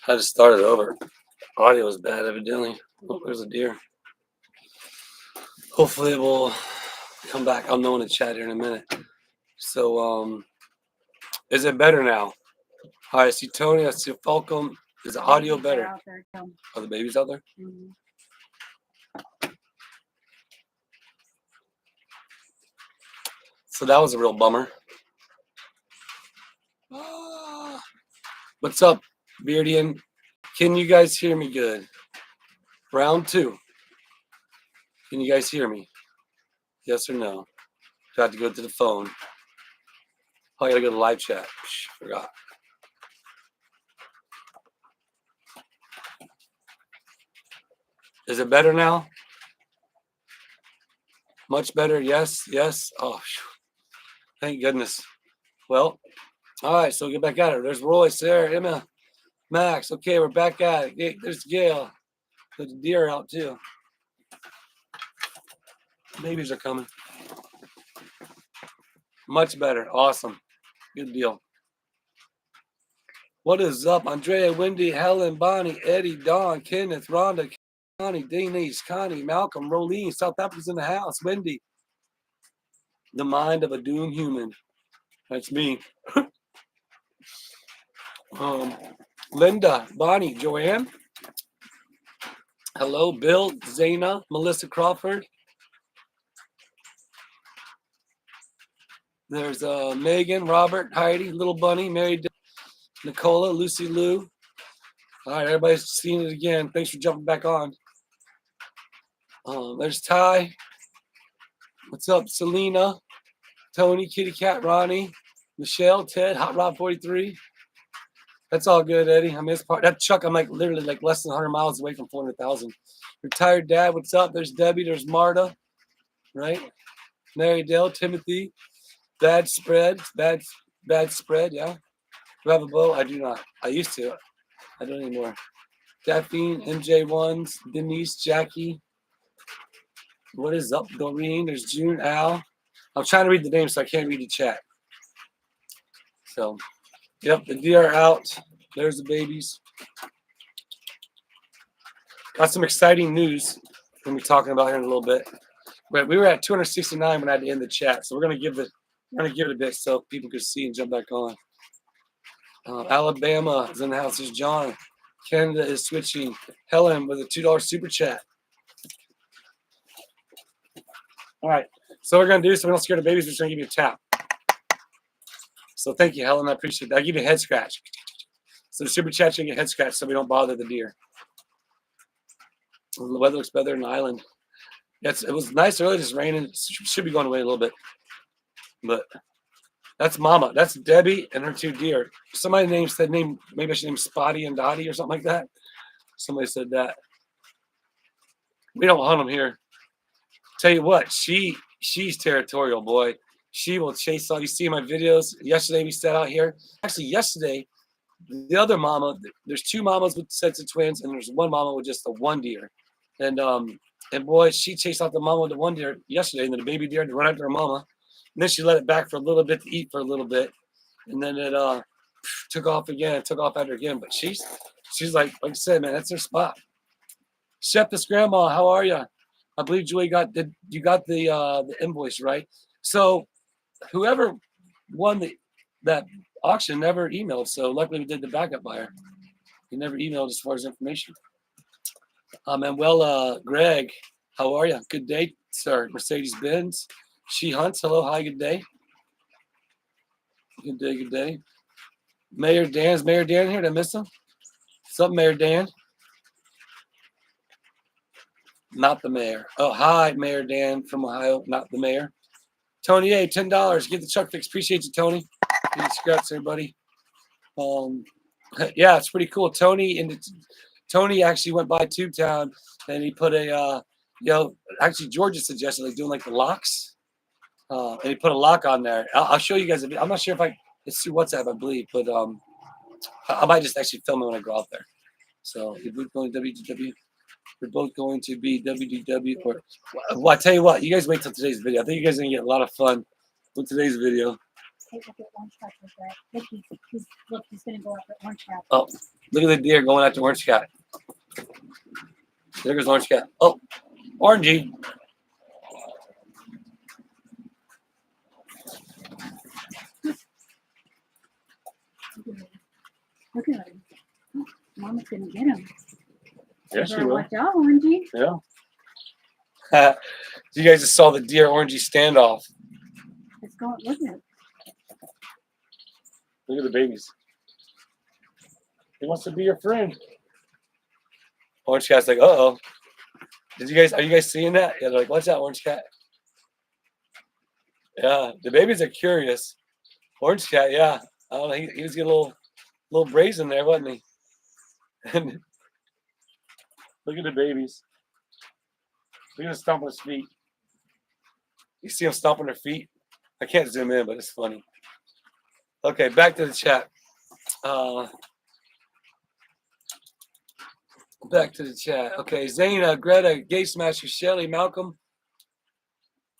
Had to start it over. Audio was bad, evidently. Oh, there's a deer. Hopefully it will come back. I'll know in the chat here in a minute. So, is it better now? All right, I see Tony. I see Falcon. Is the audio better? Are the babies out there? Mm-hmm. So that was a real bummer. What's up, Beardian? Can you guys hear me good? Round 2. Can you guys hear me? Yes or no? Do I have to go to the phone? Oh, I gotta go to live chat. Forgot. Is it better now? Much better? Yes, yes. Oh, thank goodness. Well, all right, so get back at it. There's Roy, Sarah, Emma, Max. Okay, we're back at it. There's Gail. There's deer out too. Babies are coming. Much better. Awesome. Good deal. What is up? Andrea, Wendy, Helen, Bonnie, Eddie, Dawn, Kenneth, Rhonda, Connie, Denise, Connie, Malcolm, Rolene, South Africa's in the house. Wendy. The mind of a doomed human. That's me. Linda, Bonnie, Joanne. Hello, Bill, Zana, Melissa Crawford. There's Megan, Robert, Heidi, Little Bunny, Mary, Nicola, Lucy Lou. All right, everybody's seeing it again. Thanks for jumping back on. There's Ty. What's up, Selena, Tony, Kitty Cat, Ronnie, Michelle, Ted, Hot Rod 43. That's all good, Eddie. I miss part that Chuck. I'm like literally like less than 100 miles away from 400,000. Retired dad. What's up? There's Debbie. There's Marta. Right. Mary Dale, Timothy. Bad spread. Bad spread. Yeah. Do I have a bow? I do not. I used to. I don't anymore. Daphne, MJ1s, Denise, Jackie. What is up, Doreen? There's June, Al. I'm trying to read the names, so I can't read the chat. So, yep, the deer are out. There's the babies. Got some exciting news we'll be talking about here in a little bit. But we were at 269 when I had to end the chat, so we're gonna give it a bit so people can see and jump back on. Alabama is in the house. There's John. Canada is switching. Helen with a $2 super chat. All right, so we're gonna do so we don't scare the babies. We're just gonna give you a tap. So thank you, Helen. I appreciate that. I give you a head scratch. So the super chat, you get a head scratch so we don't bother the deer. The weather looks better in the island. Yes, it was nice earlier, just raining. It should be going away a little bit. But that's Mama. That's Debbie and her 2 deer. Somebody said maybe I should name Spotty and Dottie or something like that. Somebody said that. We don't hunt them here. Tell you what, she's territorial, boy. She will chase all. You see my videos. Yesterday we sat out here. Actually, yesterday, the other mama, there's 2 mamas with sets of twins, and there's 1 mama with just the 1 deer. And boy, she chased out the mama with the 1 deer yesterday, and then the baby deer had to run after her mama. And then she let it back for a little bit to eat for a little bit. And then it took off again, took off after again. But she's like I said, man, that's her spot. Chef's grandma, how are you? I believe Julie got the invoice, right? So whoever won that auction never emailed. So luckily we did the backup buyer. He never emailed as far as information. Greg, how are you? Good day, sir. Mercedes-Benz. She hunts. Hello, hi, good day. Good day, good day. Mayor Dan. Is Mayor Dan here? Did I miss him? What's up, Mayor Dan? Not the mayor. Oh, hi, Mayor Dan from Ohio. Not the mayor. Tony A, $10. Get the Chuck Fix. Appreciate you, Tony. Get scraps, everybody. Yeah, it's pretty cool. Tony actually went by Tubetown and he put actually Georgia suggested like doing like the locks. And he put a lock on there. I'll show you guys a bit. I'm not sure if it's through WhatsApp, I believe, but I might just actually film it when I go out there. So we're both going WDW. We're both going to be WDW. Well, I tell you what, you guys wait till today's video. I think you guys are gonna get a lot of fun with today's video. hit with the orange cat with that. Look, he's gonna go after orange cat. Oh, look at the deer going after orange cat. There goes orange cat. Oh, orangey. Look at him. Oh, Mama's gonna get him. Yeah, she will. Watch out, orangey. Yeah. You guys just saw the deer orangey standoff. It's going. Look at it. Look at the babies. He wants to be your friend. Orange cat's like, uh-oh. Are you guys seeing that? Yeah, they're like, watch out, orange cat. Yeah, the babies are curious. Orange cat, yeah. I don't know, he was getting a little brazen there, wasn't he? And look at the babies. Look at him stomping his feet. You see him stomping their feet? I can't zoom in, but it's funny. Okay, back to the chat. Back to the chat. Okay, Zayna, Greta, Gay Smasher, Shelly, Malcolm.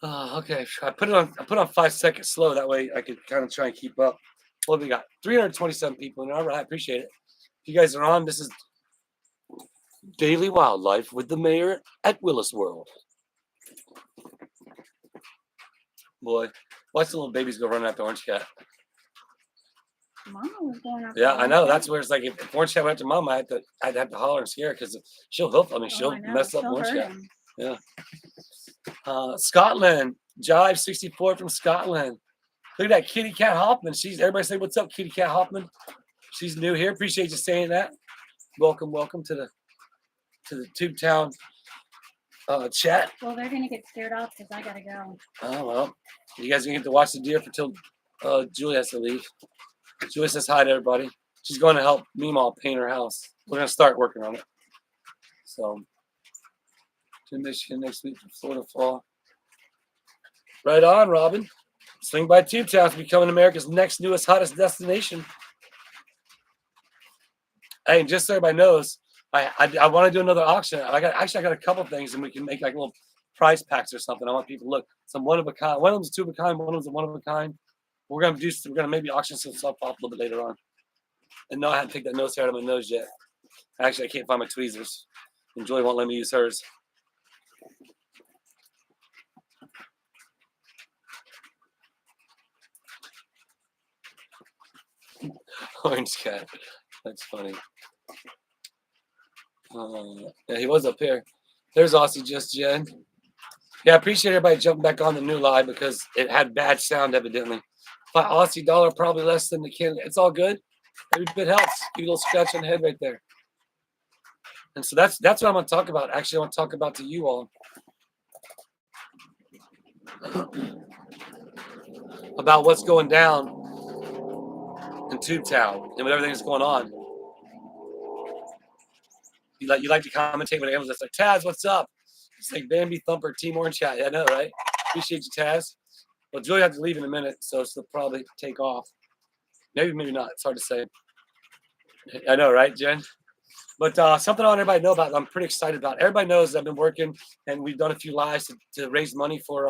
Okay, I put on 5 seconds slow. That way I could kind of try and keep up. What have we got? 327 people in. All right, I appreciate it. If you guys are on, this is Daily Wildlife with the mayor at Willis World. Boy, watch the little babies go running after orange cat. Mama was going after. Yeah, I know. That's where it's like if orange cat went after mama, I'd have to holler and scare her because she'll hoof. I mean, she'll mess up orange cat. Yeah. Scotland, Jive 64 from Scotland. Look at that Kitty Cat Hoffman. Everybody say what's up, Kitty Cat Hoffman. She's new here. Appreciate you saying that. Welcome to the Tube Town chat. Well, they're gonna get scared off because I gotta go. Oh well, you guys gonna get to watch the deer until Julie has to leave. Julie says hi to everybody. She's going to help Meemaw paint her house. We're gonna start working on it. So, to Michigan next week for Florida fall. Right on, Robin. Swing by Tube Town to becoming America's next newest hottest destination. Hey, and just so everybody knows, I want to do another auction. I got a couple things, and we can make like little prize packs or something. I want people to look. Some one of a kind. One of them's two of a kind. One of them's a one of a kind. We're gonna maybe auction some stuff off a little bit later on. And no, I haven't picked that nose hair out of my nose yet. Actually, I can't find my tweezers. And Joy won't let me use hers. Orange cat. That's funny. Yeah, he was up here. There's Aussie Just Jen. Yeah, I appreciate everybody jumping back on the new live because it had bad sound evidently. But Aussie dollar probably less than the can. It's all good. Every bit helps. Give you a little scratch on the head right there. And so that's what I'm going to talk about. Actually, I want to talk about to you all about what's going down in Tube Town and with everything that's going on. You like to commentate when everyone's just like, Taz, what's up? It's like Bambi Thumper, Team Orange Chat. Yeah, I know, right? Appreciate you, Taz. Well, Julie has to leave in a minute, so she'll probably take off. Maybe not. It's hard to say. I know, right, Jen? But something I want everybody to know about, I'm pretty excited about. Everybody knows I've been working, and we've done a few lives to raise money for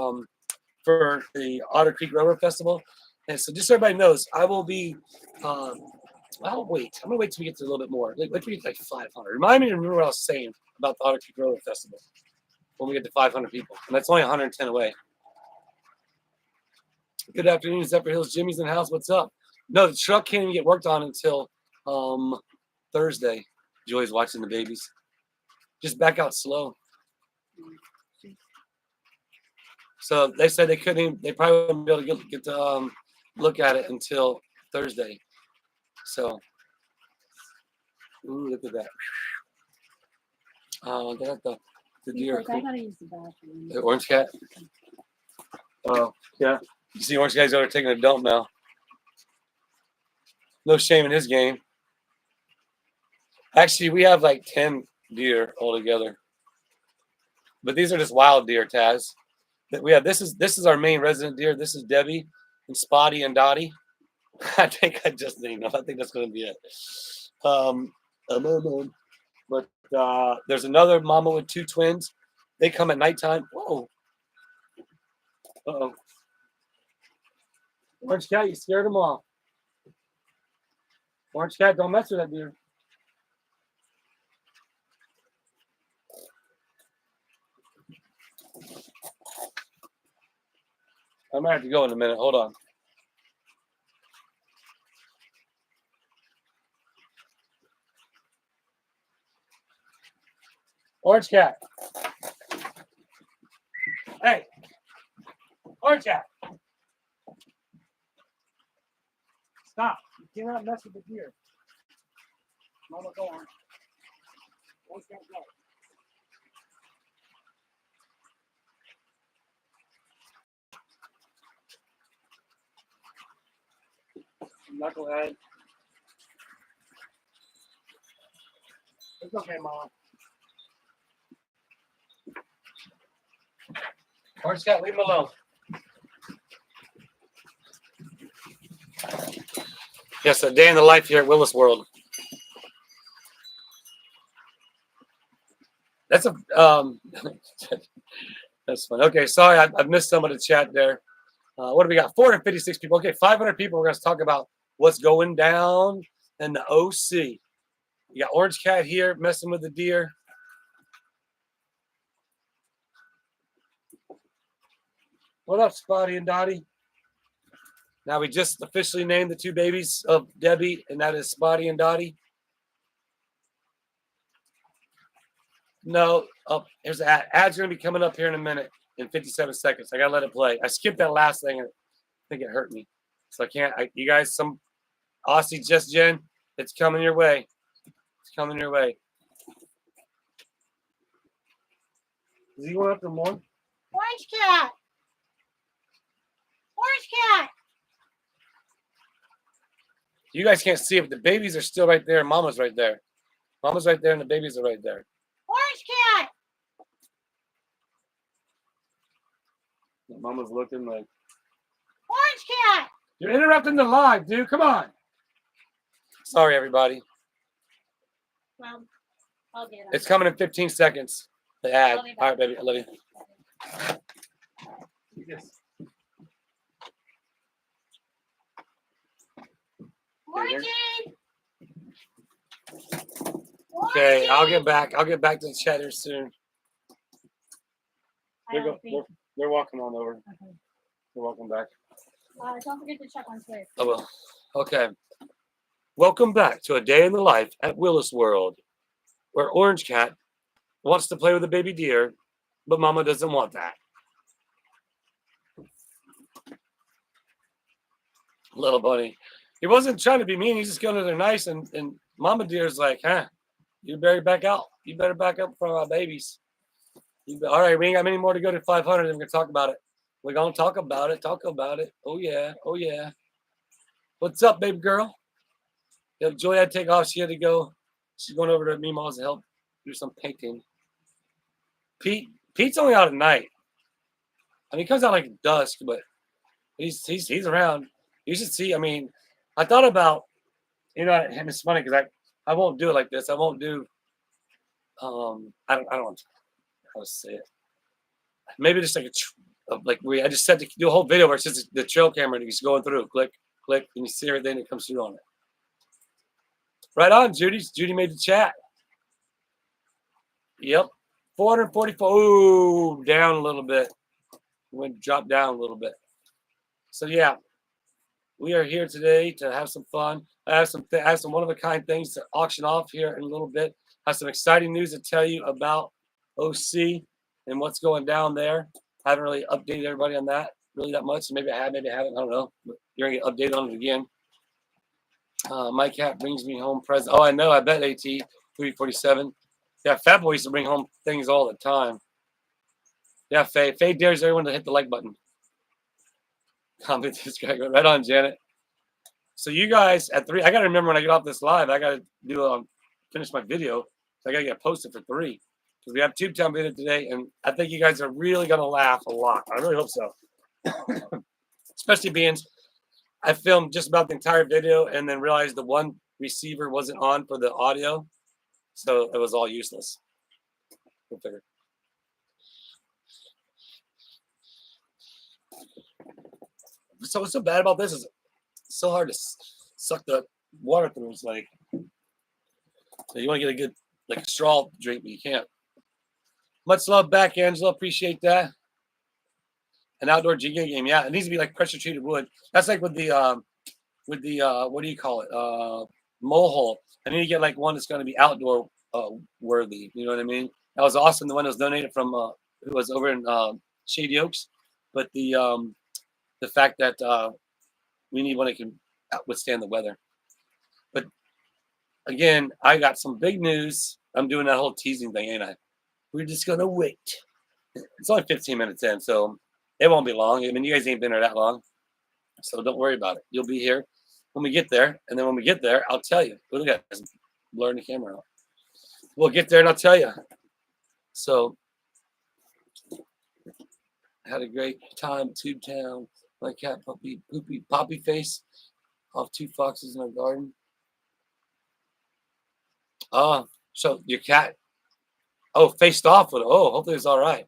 the Otter Creek Railroad Festival. And so just so everybody knows, I will be I'll wait. I'm going to wait till we get to a little bit more. Like, let's get like 500. Remind me to remember what I was saying about the Otter Creek Railroad Festival when we get to 500 people. And that's only 110 away. Good afternoon, Zephyr Hills. Jimmy's in the house. What's up? No, the truck can't even get worked on until Thursday. Joy's watching the babies. Just back out slow. So they said they couldn't even, they probably wouldn't be able to get to look at it until Thursday. So, ooh, look at that. The deer. I gotta use the bathroom. The orange cat? Oh, yeah. You see orange guys out there taking a dump now. No shame in his game. Actually, we have like 10 deer altogether. But these are just wild deer, Taz. That we have this is our main resident deer. This is Debbie and Spotty and Dottie. I think I just named them. I think that's going to be it. But there's another mama with 2 twins. They come at nighttime. Whoa. Uh-oh. Orange cat, you scared them off. Orange cat, don't mess with that deer. I'm gonna have to go in a minute. Hold on. Orange cat. Hey, orange cat. Stop. You cannot mess with the deer. Mama, go on. Orange cat, go. Knucklehead. It's okay, Mama. Orange cat, leave him alone. Yes, a day in the life here at Willis World. That's a that's fun. Okay, sorry, I missed some of the chat there. What do we got? 456 people. Okay, 500 people. We're going to talk about what's going down in the OC. You got Orange Cat here messing with the deer. What up, Spotty and Dottie? Now we just officially named the two babies of Debbie, and that is Spotty and Dottie. No, here's an ad. Ad's going to be coming up here in a minute, in 57 seconds. I got to let it play. I skipped that last thing, and I think it hurt me. So I can't. You guys, some Aussie Just Jen, it's coming your way. It's coming your way. Is he going up there more? Orange cat. Orange cat. You guys can't see it, but the babies are still right there. Mama's right there. Mama's right there, and the babies are right there. Orange cat. Mama's looking like. Orange cat. You're interrupting the live, dude. Come on. Sorry, everybody. Well, I'll get him. It's coming in 15 seconds. The ad. I'll be back. All right, baby. I love you. Yes. Orangey. Okay, I'll get back. I'll get back to the chat here soon. I don't think. They're walking on over. Okay. They're walking back. Don't forget to check on Twitter. I will. Okay. Welcome back to a day in the life at Willis World, where Orange Cat wants to play with a baby deer, but Mama doesn't want that. Little bunny. He wasn't trying to be mean. He's just going to there nice, and Mama deer's like, huh, you better back out. You better back up in front of our babies. All right, we ain't got many more to go to 500, and we're going to talk about it. We're going to talk about it. Talk about it. Oh, yeah. Oh, yeah. What's up, baby girl? Yeah, Joy had to take off. She had to go. She's going over to Meemaw's to help do some painting. Pete's only out at night. I mean, he comes out like dusk, but he's around. You should see. I mean, I thought about, and it's funny because I won't do it like this. I won't do. I don't know how to say it. Maybe just like I just said to do a whole video where it's just the trail camera and he's going through, click, and you see everything that comes through on it. Right on, Judy. Judy made the chat. Yep. 444. Ooh, down a little bit. Dropped down a little bit. So yeah, we are here today to have some fun. I have some one-of-a-kind things to auction off here in a little bit. I have some exciting news to tell you about OC and what's going down there. I haven't really updated everybody on that really that much. Maybe I have, maybe I haven't. I don't know. But you're gonna get updated on it again. My cat brings me home presents. Oh, I know. I bet AT 347. Yeah, Fat Boy used to bring home things all the time. Yeah, Faye. Faye dares everyone to hit the like button. Comment this guy. Right on, Janet. So you guys at 3, I gotta remember when I get off this live, I gotta do finish my video. So I gotta get posted for 3 because we have Tube Town video today, and I think you guys are really gonna laugh a lot. I really hope so. Especially being I filmed just about the entire video and then realized the one receiver wasn't on for the audio, so it was all useless. We'll figure. so what's so bad about this is it's so hard to suck the water through. It's like you want to get a good like straw drink, but you can't. Much love back, Angela. Appreciate that. An outdoor Jenga game, yeah. It needs to be like pressure treated wood. That's like with the what do you call it? Mole hole. I need to get like one that's going to be outdoor worthy. You know what I mean? That was awesome. The one that was donated from who was over in Shady Oaks, but the fact that we need one that can withstand the weather. But again, I got some big news. I'm doing that whole teasing thing, ain't I? We're just gonna wait. It's only 15 minutes in, so it won't be long. I mean, you guys ain't been here that long, so don't worry about it. You'll be here when we get there, and then when we get there, I'll tell you. Look at that, blurring the camera out. We'll get there, and I'll tell you. So, had a great time, Tube Town. My cat puppy, poopy, poppy face, off 2 foxes in our garden. So your cat, faced off with it. Hopefully it's all right.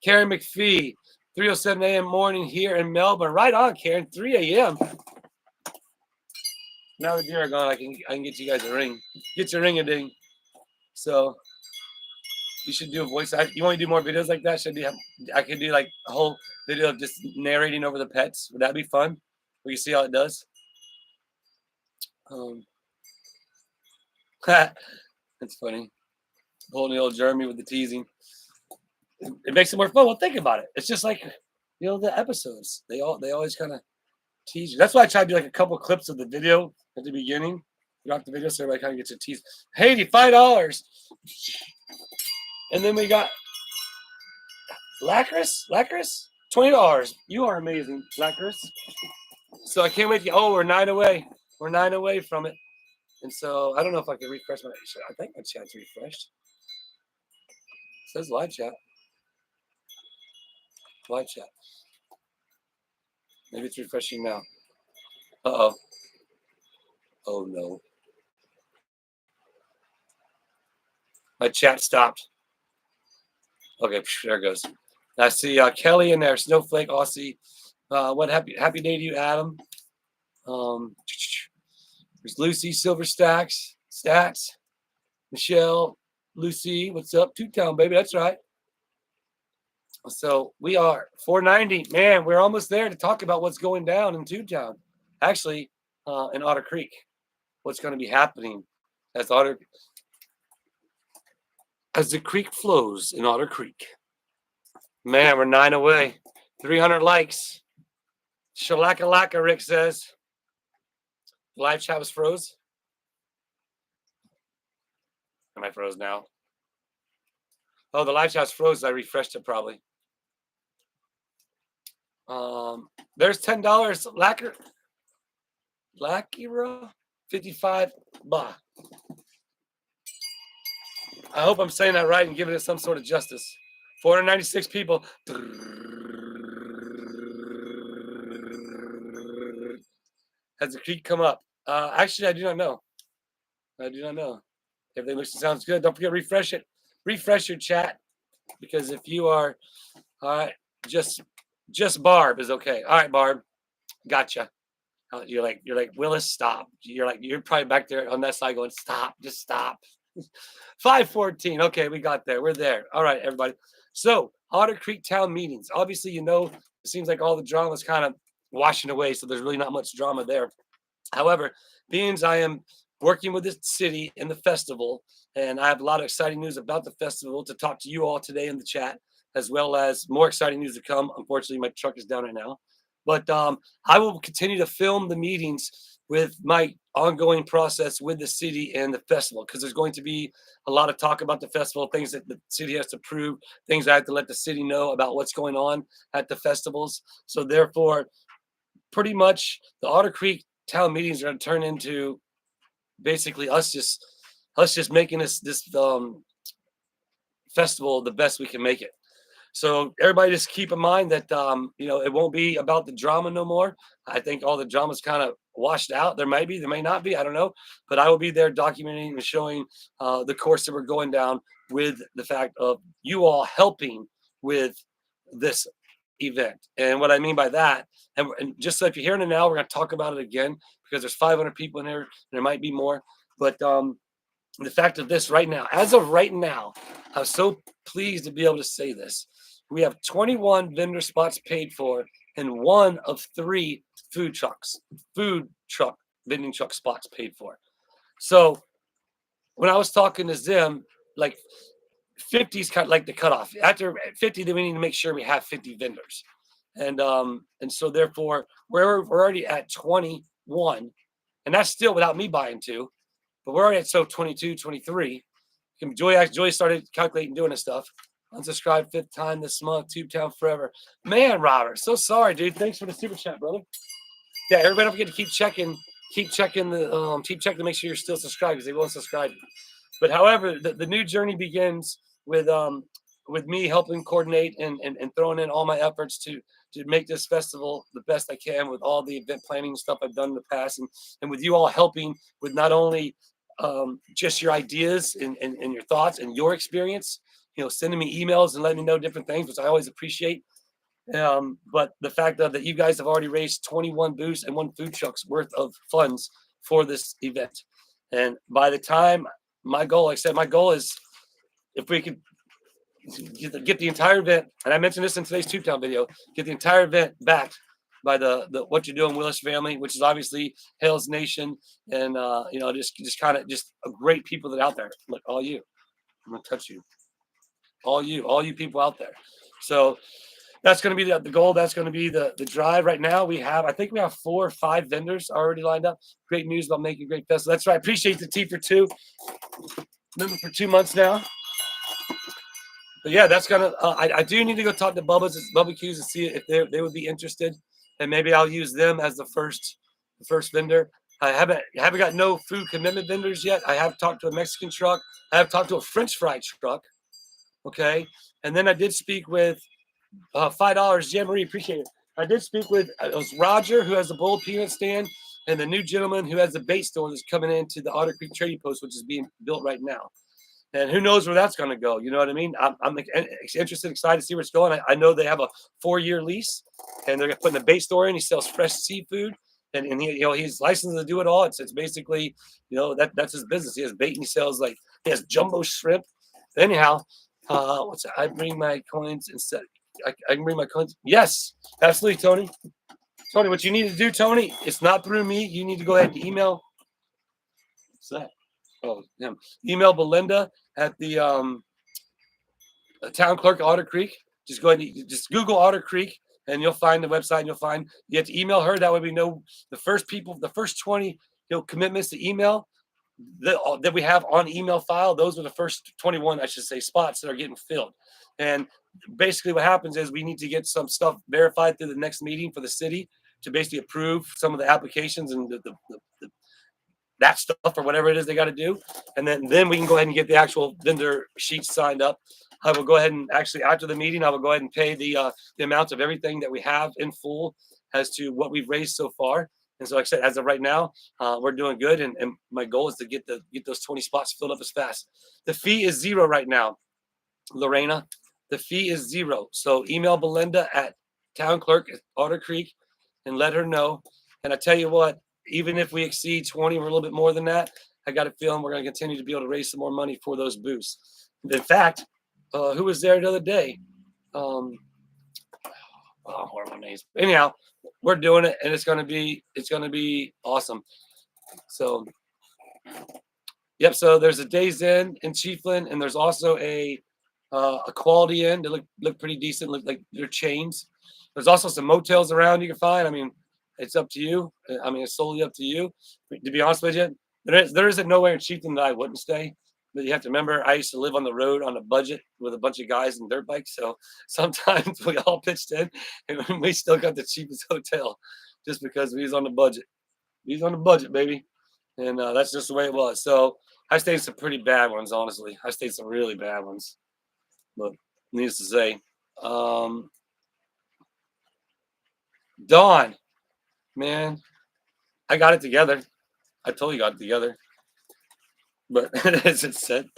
Karen McPhee, 3:07 a.m. morning here in Melbourne. Right on, Karen, 3 a.m. Now the deer are gone, I can get you guys a ring. Get your ring a ding. So you should do a voice. You want to do more videos like that? I could do like a whole video of just narrating over the pets. Would that be fun? We can see how it does. That's funny. Holding the old Jeremy with the teasing. It makes it more fun. Well, think about it. It's just like the episodes. They always kind of tease you. That's why I try to do like a couple clips of the video at the beginning. Drop the video so everybody kind of gets a tease. Haiti, $5. And then we got Lacris, $20. You are amazing, Lacris. So I can't wait to we're 9 away. We're 9 away from it. And so I don't know if I can refresh my. I think my chat's refreshed. It says live chat. Live chat. Maybe it's refreshing now. Uh-oh. Oh no. My chat stopped. Okay, there it goes. I see Kelly in there. Snowflake, Aussie. What happy day to you, Adam. There's Lucy, Silver Stacks, Stats, Michelle, Lucy. What's up? Two-Town, baby. That's right. So we are 490. Man, we're almost there to talk about what's going down in Two-Town. Actually, in Otter Creek. What's going to be happening as the creek flows in Otter Creek. Man, we're 9 away. 300 likes. Shalaka-laka, Rick says. Live chat was froze. Am I froze now? Oh, the live chat's froze. I refreshed it probably. There's $10. Lakira, 55. Bah. I hope I'm saying that right and giving it some sort of justice. 496 people. Has the creek come up? Actually, I do not know. Everything looks and sounds good. Don't forget to refresh it. Refresh your chat, because if you are, all right, just Barb is okay. All right, Barb, gotcha. You're like Willis, stop. You're probably back there on that side going, stop, just stop. 5:14. Okay, we got there. We're there. All right, everybody. So Otter Creek town meetings. Obviously, it seems like all the drama is kind of washing away, so there's really not much drama there. However, being I am working with the city and the festival, and I have a lot of exciting news about the festival to talk to you all today in the chat, as well as more exciting news to come. Unfortunately, my truck is down right now. But I will continue to film the meetings with my ongoing process with the city and the festival, because there's going to be a lot of talk about the festival, things that the city has to prove, things I have to let the city know about what's going on at the festivals. So therefore, pretty much the Otter Creek town meetings are going to turn into basically us just making this festival the best we can make it. So everybody just keep in mind that it won't be about the drama no more. I think all the drama's kind of washed out. There may be, there may not be, I don't know. But I will be there documenting and showing the course that we're going down, with the fact of you all helping with this event. And what I mean by that, and just so if you're hearing it now, we're going to talk about it again because there's 500 people in here, and there might be more. But the fact of this right now, as of right now, I'm so pleased to be able to say this. We have 21 vendor spots paid for and one of 3 food truck vending truck spots paid for. So when I was talking to Zim, like 50 is kind of like the cutoff. After 50, then we need to make sure we have 50 vendors. And so therefore we're already at 21, and that's still without me buying 2, but we're already at 22, 23. Joy started calculating doing this stuff. Unsubscribed 5th time this month. Tubetown forever. Man, Robert, so sorry, dude. Thanks for the super chat, brother. Yeah, everybody don't forget to keep checking to make sure you're still subscribed because they won't subscribe. But however, the new journey begins with me helping coordinate and throwing in all my efforts to make this festival the best I can with all the event planning stuff I've done in the past, and with you all helping with not only just your ideas and your thoughts and your experience, sending me emails and letting me know different things, which I always appreciate. But the fact that you guys have already raised 21 booths and 1 food truck's worth of funds for this event. And by the time my goal, like I said, my goal is if we could get the entire event, and I mentioned this in today's Tubetown video, get the entire event backed by the What You're Doing Willis family, which is obviously Hales Nation, and just kind of just a great people that are out there. Look, all you, I'm gonna touch you, all you people out there. So that's going to be the goal. That's going to be the drive. Right now, I think we have 4 or 5 vendors already lined up. Great news about making a great festival. That's right. I appreciate the T for 2. Member for 2 months now. But yeah, that's gonna. I do need to go talk to Bubba's Q's to see if they would be interested, and maybe I'll use them as the first vendor. I haven't got no food commitment vendors yet. I have talked to a Mexican truck. I have talked to a French fry truck. Okay, and then I did speak with $5, Jan Marie, appreciate it. I did speak with it was Roger, who has the boiled peanut stand, and the new gentleman who has the bait store that's coming into the Otter Creek Trading Post, which is being built right now. And who knows where that's going to go? You know what I mean? I'm interested, excited to see where it's going. I know they have a 4-year lease, and they're putting a bait store in. He sells fresh seafood, and he's licensed to do it all. It's basically that's his business. He has bait, and he has jumbo shrimp. Anyhow, I bring my coins instead. I can bring my coins. Yes, absolutely, Tony. Tony, what you need to do, Tony, it's not through me. You need to go ahead and email. What's that? Oh, him. Email Belinda at the town clerk at Otter Creek. Just go ahead and just Google Otter Creek, and you'll find the website. And you have to email her. That way we know the first 20 commitments to email that we have on email file. Those are the first 21, I should say, spots that are getting filled. And basically what happens is we need to get some stuff verified through the next meeting for the city to basically approve some of the applications and that stuff or whatever it is they got to do. And then we can go ahead and get the actual vendor sheets signed up. I will go ahead and actually after the meeting, I will go ahead and pay the amounts of everything that we have in full as to what we've raised so far. And so like I said, as of right now, we're doing good. And my goal is to get those 20 spots filled up as fast. The fee is $0 right now, Lorena. The fee is $0. So email Belinda at town clerk at Otter Creek and let her know. And I tell you what, even if we exceed 20 or a little bit more than that, I got a feeling we're going to continue to be able to raise some more money for those booths. In fact, who was there the other day? Horrible names. Anyhow, we're doing it, and it's going to be awesome. So, yep. So there's a Days Inn in Chiefland, and there's also a Quality Inn. They look pretty decent. Look like they're chains. There's also some motels around you can find. I mean, it's up to you. I mean, it's solely up to you. To be honest with you, there isn't nowhere in Chiefland that I wouldn't stay. But you have to remember, I used to live on the road on a budget with a bunch of guys in dirt bikes. So sometimes we all pitched in, and we still got the cheapest hotel just because we was on the budget. We was on the budget, baby. And that's just the way it was. So I stayed in some pretty bad ones, honestly. I stayed in some really bad ones. But needless to say, Dawn, man, I got it together. I totally got it together. But as it said,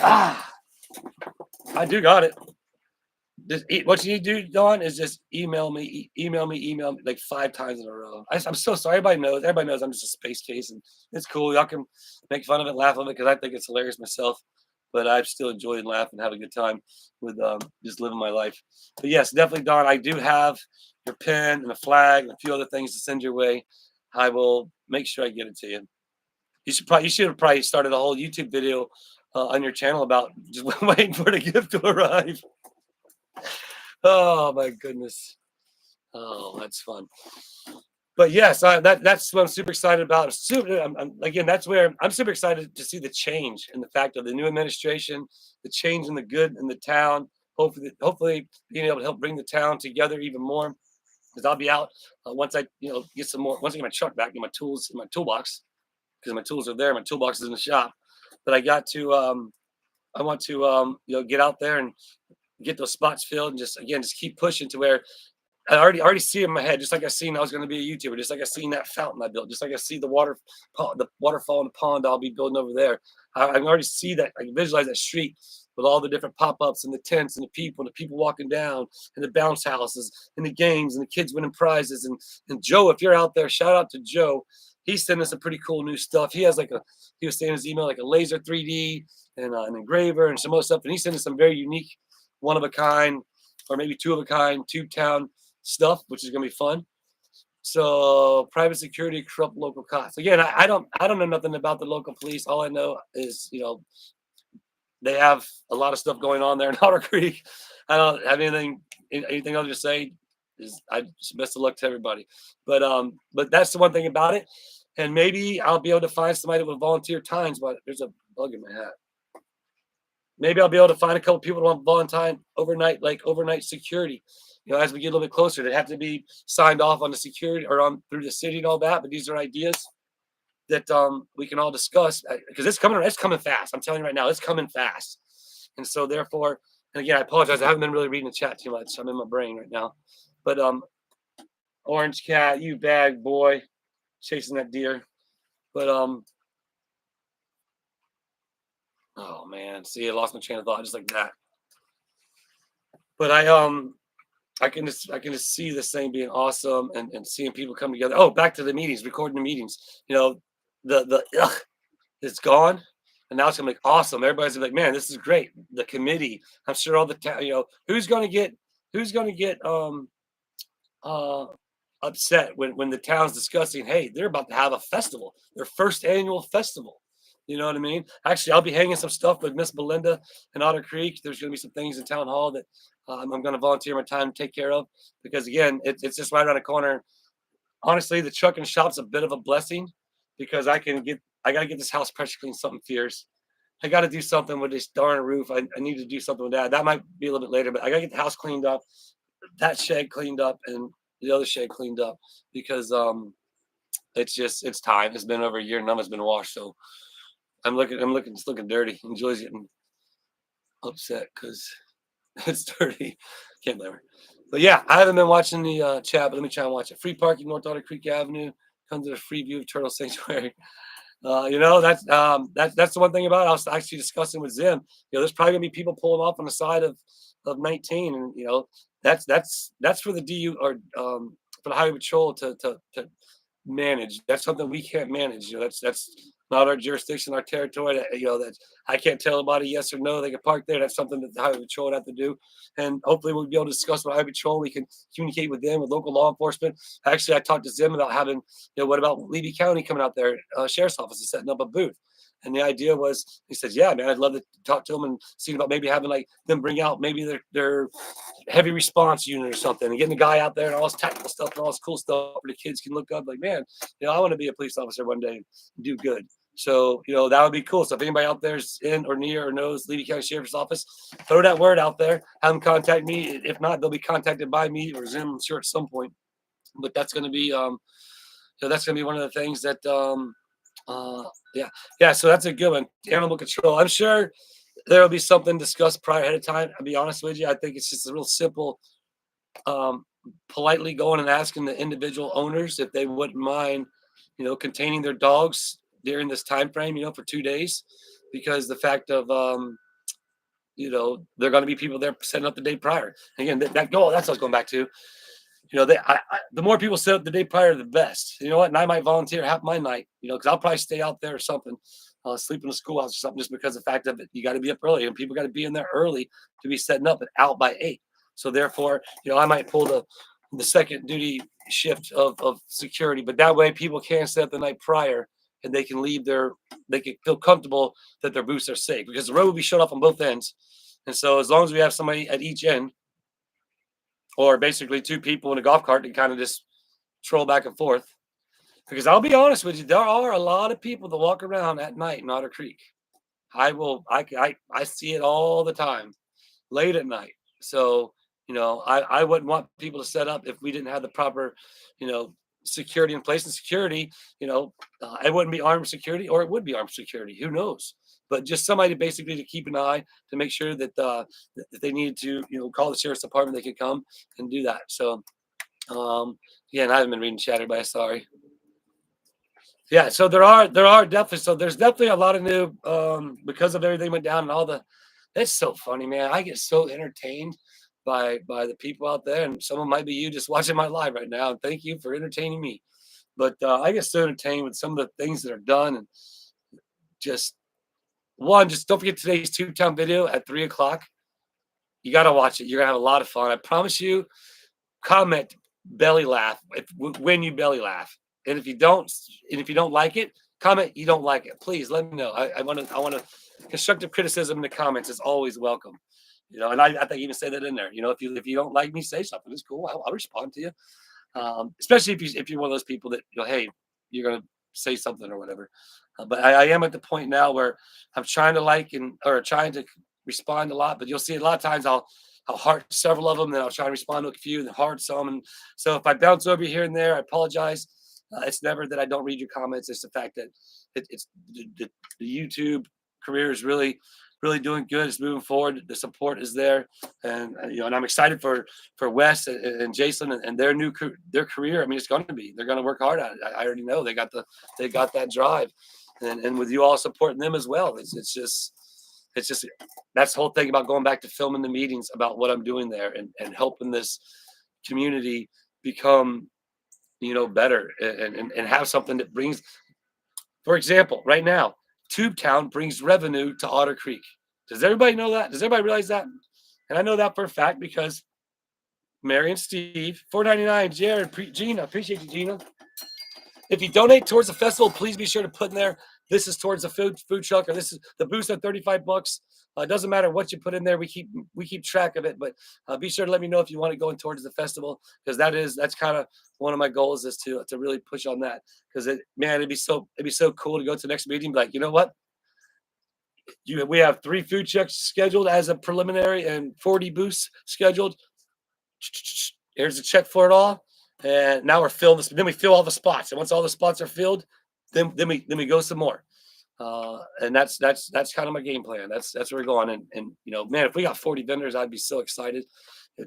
I do got it. what you need to do, Dawn, is just email me like 5 times in a row. I'm so sorry. Everybody knows I'm just a space case, and it's cool. Y'all can make fun of it, laugh at it, because I think it's hilarious myself. But I've still enjoyed laughing, and have a good time with just living my life. But yes, definitely, Dawn. I do have your pen and a flag and a few other things to send your way. I will make sure I get it to you. You should have probably started a whole YouTube video on your channel about just waiting for the gift to arrive. Oh my goodness. Oh, that's fun. But yes, that's what I'm super excited about. Again, that's where I'm super excited to see the change in the fact of the new administration, the change in the good in the town. Hopefully, being able to help bring the town together even more. Because I'll be out once I, get some more. Once I get my truck back, get my tools in my toolbox, because my tools are there. My toolbox is in the shop. But I want to, get out there and get those spots filled, and just keep pushing to where I already see it in my head, just like I seen I was going to be a YouTuber, just like I seen that fountain I built, just like I see the waterfall and the pond I'll be building over there. I can already see that. I can visualize that street with all the different pop-ups and the tents and the people walking down, and the bounce houses and the games and the kids winning prizes. And Joe, if you're out there, shout out to Joe. He's sending us some pretty cool new stuff. He was saying in his email like a laser 3D and an engraver and some other stuff, and he's sending some very unique, one of a kind, or maybe two of a kind, tube town stuff, which is going to be fun. So private security, corrupt local cops. Again, I don't know nothing about the local police. All I know is, they have a lot of stuff going on there in Otter Creek. I don't have anything other to say. Best of luck to everybody. But that's the one thing about it. And maybe I'll be able to find somebody that will volunteer times. But there's a bug in my hat. Maybe I'll be able to find a couple people that want volunteer overnight security. As we get a little bit closer, they have to be signed off on the security or on through the city and all that. But these are ideas that we can all discuss, because it's coming fast. I'm telling you right now, it's coming fast. And so therefore, and again, I apologize. I haven't been really reading the chat too much. I'm in my brain right now. But Orange Cat, you bad boy, chasing that deer. But oh man, see, I lost my train of thought just like that. But I can just see this thing being awesome, and seeing people come together. Oh, back to the meetings, recording the meetings. The ugh, it's gone, and now it's gonna be awesome. Everybody's gonna be like, man, this is great. The committee, I'm sure all the who's gonna get uh upset when the town's discussing, hey, they're about to have a festival, their first annual festival. You know what I mean? Actually, I'll be hanging some stuff with Miss Belinda in Otter Creek. There's going to be some things in town hall that I'm going to volunteer my time to take care of, because again, it's just right around the corner. Honestly, the truck and shop's a bit of a blessing, because I got to get this house pressure cleaned, something fierce. I got to do something with this darn roof. I need to do something with that. That might be a little bit later, but I got to get the house cleaned up, that shed cleaned up, and the other shed cleaned up, because it's time. It's been over a year, none of it's been washed. So it's looking dirty. And Joy's getting upset because it's dirty. Can't blame her. But yeah, I haven't been watching the chat, but let me try and watch it. Free parking, North Otter Creek Avenue. Comes to the free view of Turtle Sanctuary. That's the one thing about it. I was actually discussing with Zim. There's probably gonna be people pulling off on the side of 19, and that's for the DU, or for the highway patrol to manage. That's something we can't manage. That's not our jurisdiction, our territory. That I can't tell anybody yes or no. They can park there. That's something that the highway patrol would have to do. And hopefully we'll be able to discuss with highway patrol. We can communicate with them, with local law enforcement. Actually, I talked to Zim about having, what about Levy County coming out there, sheriff's office, and setting up a booth. And the idea was, he says, yeah, man, I'd love to talk to them and see about maybe having them bring out maybe their heavy response unit or something, and getting the guy out there and all this tactical stuff and all this cool stuff where the kids can look up like, man, I want to be a police officer one day and do good. So, that would be cool. So if anybody out there's in or near or knows Levy County Sheriff's Office, throw that word out there. Have them contact me. If not, they'll be contacted by me or Zim, I'm sure, at some point. But that's going to be, that's going to be one of the things that, so that's a good one. Animal control. I'm sure there will be something discussed prior ahead of time. I'll be honest with you. I think it's just a real simple, politely going and asking the individual owners if they wouldn't mind, containing their dogs during this time frame, for 2 days, because the fact of they're going to be people there setting up the day prior. Again, that's what I was going back to. The more people set up the day prior, the best. You know what? And I might volunteer half my night, because I'll probably stay out there or something, sleep in the schoolhouse or something, just because of the fact that you got to be up early and people got to be in there early to be setting up and out by 8. So therefore, I might pull the second duty shift of security, but that way people can set up the night prior and they can they can feel comfortable that their booths are safe, because the road will be shut off on both ends. And so as long as we have somebody at each end, or basically 2 people in a golf cart to kind of just troll back and forth. Because I'll be honest with you, there are a lot of people that walk around at night in Otter Creek. I see it all the time, late at night. So, I wouldn't want people to set up if we didn't have the proper, security in place. And security, it wouldn't be armed security, or it would be armed security. Who knows? But just somebody basically to keep an eye to make sure that that they need to, call the sheriff's department. They could come and do that. So, yeah, and I haven't been reading chat, everybody. Sorry. Yeah, so there's definitely a lot of new, because of everything went down and all the. It's so funny, man. I get so entertained by the people out there, and some of them might be you just watching my live right now. And thank you for entertaining me. But I get so entertained with some of the things that are done, and just don't forget today's Tube-Town video at 3:00. You got to watch it. You're gonna have a lot of fun. I promise you. Comment belly laugh when you belly laugh, and if you don't like it, comment you don't like it. Please let me know. I want to constructive criticism in the comments is always welcome. And I think even say that in there. If you don't like me, say something. It's cool. I'll respond to you. Especially if you're one of those people that hey, you're gonna say something or whatever. But I am at the point now where I'm trying to trying to respond a lot. But you'll see a lot of times I'll heart several of them, then I'll try to respond to a few, and heart some. And so if I bounce over here and there, I apologize. It's never that I don't read your comments. It's the fact that it's the YouTube career is really, really doing good. It's moving forward. The support is there, and and I'm excited for Wes and Jason and their career. I mean, it's going to be. They're going to work hard at it. I already know they got that drive, and with you all supporting them as well. It's just that's the whole thing about going back to filming the meetings about what I'm doing there and helping this community become better and have something that brings. For example, right now, Tube-Town brings revenue to Otter Creek. Does everybody know that? Does everybody realize that? And I know that for a fact because Mary and Steve, $4.99, Jared, Gina, appreciate you, Gina. If you donate towards the festival, please be sure to put in there. This is towards the food truck, or this is the boost at $35. It doesn't matter what you put in there. We keep track of it, but be sure to let me know if you want it going towards the festival, because that's kind of one of my goals is to really push on that, because it'd be so cool to go to the next meeting and be like, you know what? We have 3 food trucks scheduled as a preliminary and 40 booths scheduled. Here's a check for it all. And now we're filling this. Then we fill all the spots. And once all the spots are filled, then we go some more. And that's kind of my game plan. That's where we're going. And man, if we got 40 vendors, I'd be so excited.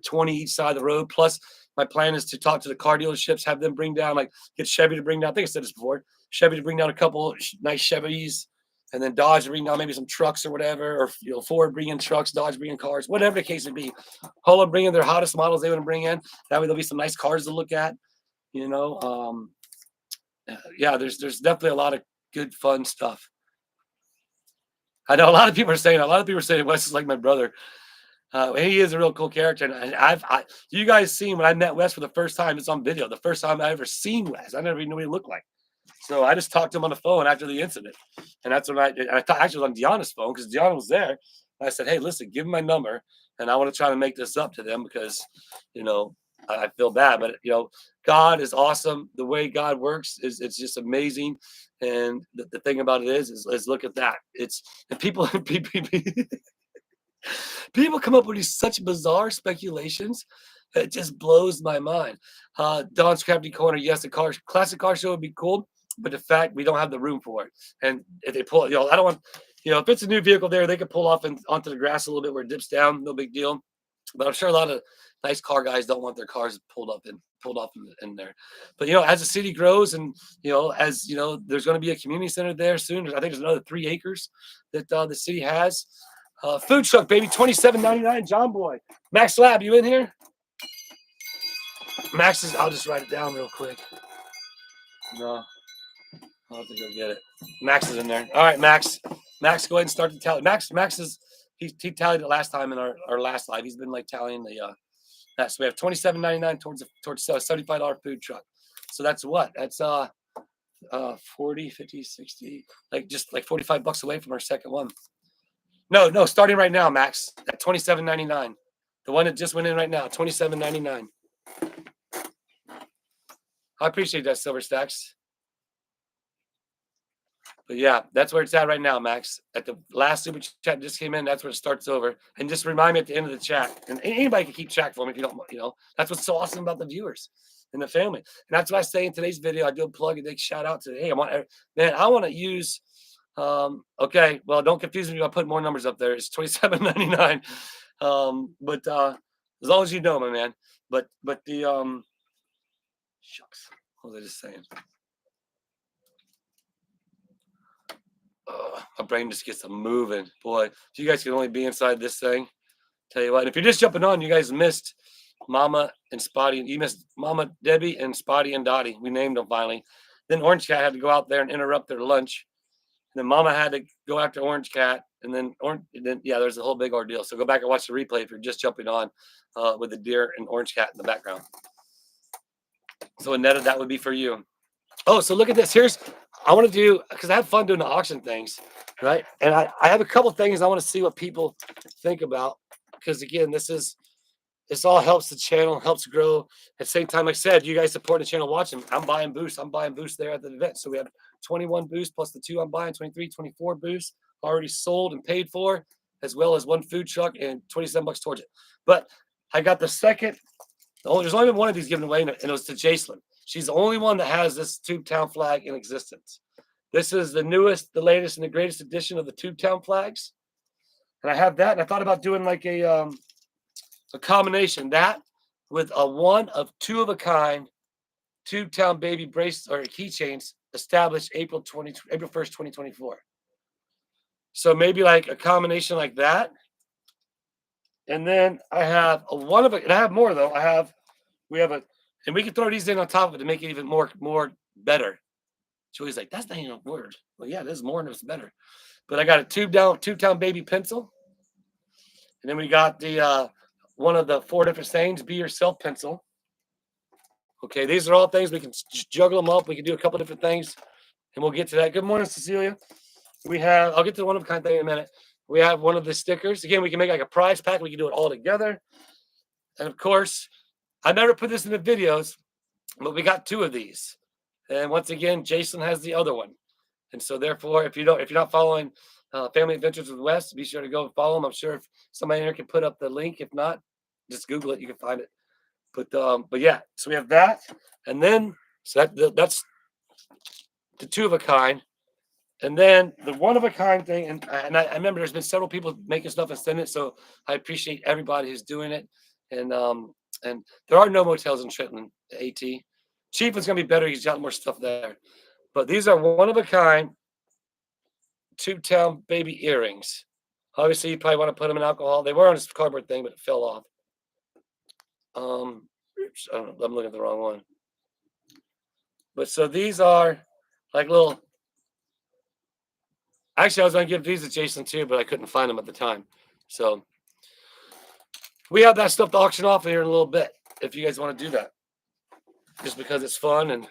20 each side of the road. Plus, my plan is to talk to the car dealerships, have them bring down, get Chevy to bring down. I think I said this before. Chevy to bring down a couple nice Chevys, and then Dodge to bring down maybe some trucks or whatever, or Ford bringing trucks, Dodge bringing cars, whatever the case may be. Holland bringing their hottest models they want to bring in. That way there'll be some nice cars to look at. Yeah, there's definitely a lot of good fun stuff. I know a lot of people are saying Wes is like my brother. He is a real cool character, and you guys seen when I met Wes for the first time. It's on video. The first time I ever seen Wes, I never even knew what he looked like. So I just talked to him on the phone after the incident, and that's when I actually was on Deanna's phone because Deanna was there. And I said, "Hey, listen, give him my number, and I want to try to make this up to them because, I feel bad, but God is awesome. The way God works it's just amazing, and the thing about it is look at that. It's people people come up with these such bizarre speculations. It just blows my mind. Don's Crafty Corner, yes, the classic car show would be cool, but the fact we don't have the room for it. And if they pull, I don't want, if it's a new vehicle there, they could pull off onto the grass a little bit where it dips down, no big deal. But I'm sure a lot of nice car guys don't want their cars pulled off in there. But as the city grows, and as there's going to be a community center there soon. I think there's another 3 acres that the city has. Food truck, baby, $27.99. John Boy, Max Lab, you in here? Max is. I'll just write it down real quick. No, I'll have to go get it. Max is in there. All right, Max. Max, go ahead and start the tally. Max is. He tallied it last time in our last live. He's been like tallying the that. So we have $27.99 towards a $75 food truck. So that's what? That's 40, 50, 60, like just like $45 away from our second one. No, starting right now, Max, at $27.99. The one that just went in right now, $27.99. I appreciate that, Silver Stacks. But yeah, that's where it's at right now, Max. At the last super chat just came in, that's where it starts over. And just remind me at the end of the chat. And anybody can keep track for me if you don't, that's what's so awesome about the viewers and the family. And that's what I say in today's video. I do a plug, a big shout out to, hey, I want to use, okay, well, don't confuse me. I'll put more numbers up there. It's $27.99. But as long as you know, my man. But the, shucks, what was I just saying? My brain just gets a moving. Boy, if you guys can only be inside this thing, tell you what. And if you're just jumping on, you guys missed Mama and Spotty. You missed Mama Debbie and Spotty and Dottie. We named them finally. Then Orange Cat had to go out there and interrupt their lunch. And then Mama had to go after Orange Cat. And then there's a whole big ordeal. So go back and watch the replay if you're just jumping on with the deer and Orange Cat in the background. So Annetta, that would be for you. Oh, so look at this. I want to do, because I have fun doing the auction things, right? And I have a couple things I want to see what people think about. Because again, this all helps the channel, helps grow. At the same time, like I said, you guys support the channel watching. I'm buying boosts. I'm buying boosts there at the event. So we have 21 boosts plus the 2 I'm buying, 23, 24 boosts already sold and paid for, as well as 1 food truck and $27 towards it. But I got the second. There's only been one of these given away, and it was to Jacelyn. She's the only one that has this Tubetown flag in existence. This is the newest, the latest, and the greatest edition of the Tubetown flags. And I have that, and I thought about doing like a combination, that with a one of 2 of a kind Tubetown baby brace or keychains established April 1st, 2024. So maybe like a combination like that. And then I have a one of it, and I have more though. And we can throw these in on top of it to make it even more better. Julie's like, that's not even a word. Well, yeah, there's more and it's better. But I got a Tubetown baby pencil. And then we got the one of the 4 different sayings, be yourself pencil. Okay, these are all things we can juggle them up. We can do a couple different things, and we'll get to that. Good morning, Cecilia. I'll get to the one of a kind thing in a minute. We have one of the stickers. Again, we can make like a prize pack. We can do it all together. And of course, I never put this in the videos, but we got 2 of these. And once again, Jason has the other one. And so therefore, if you're not following Family Adventures with Wes, be sure to go follow him. I'm sure if somebody here can put up the link. If not, just Google it. You can find it. But yeah, so we have that. And then, so that's the 2 of a kind. And then the 1 of a kind thing. And I remember there's been several people making stuff and sending it. So I appreciate everybody who's doing it. And there are no motels in Trenton, AT. Chief is going to be better. He's got more stuff there. But these are 1 of a kind Tubetown baby earrings. Obviously, you probably want to put them in alcohol. They were on this cardboard thing, but it fell off. Oops, I'm looking at the wrong one. But so these are like little. Actually, I was going to give these to Jason too, but I couldn't find them at the time. So we have that stuff to auction off here in a little bit if you guys want to do that. Just because it's fun and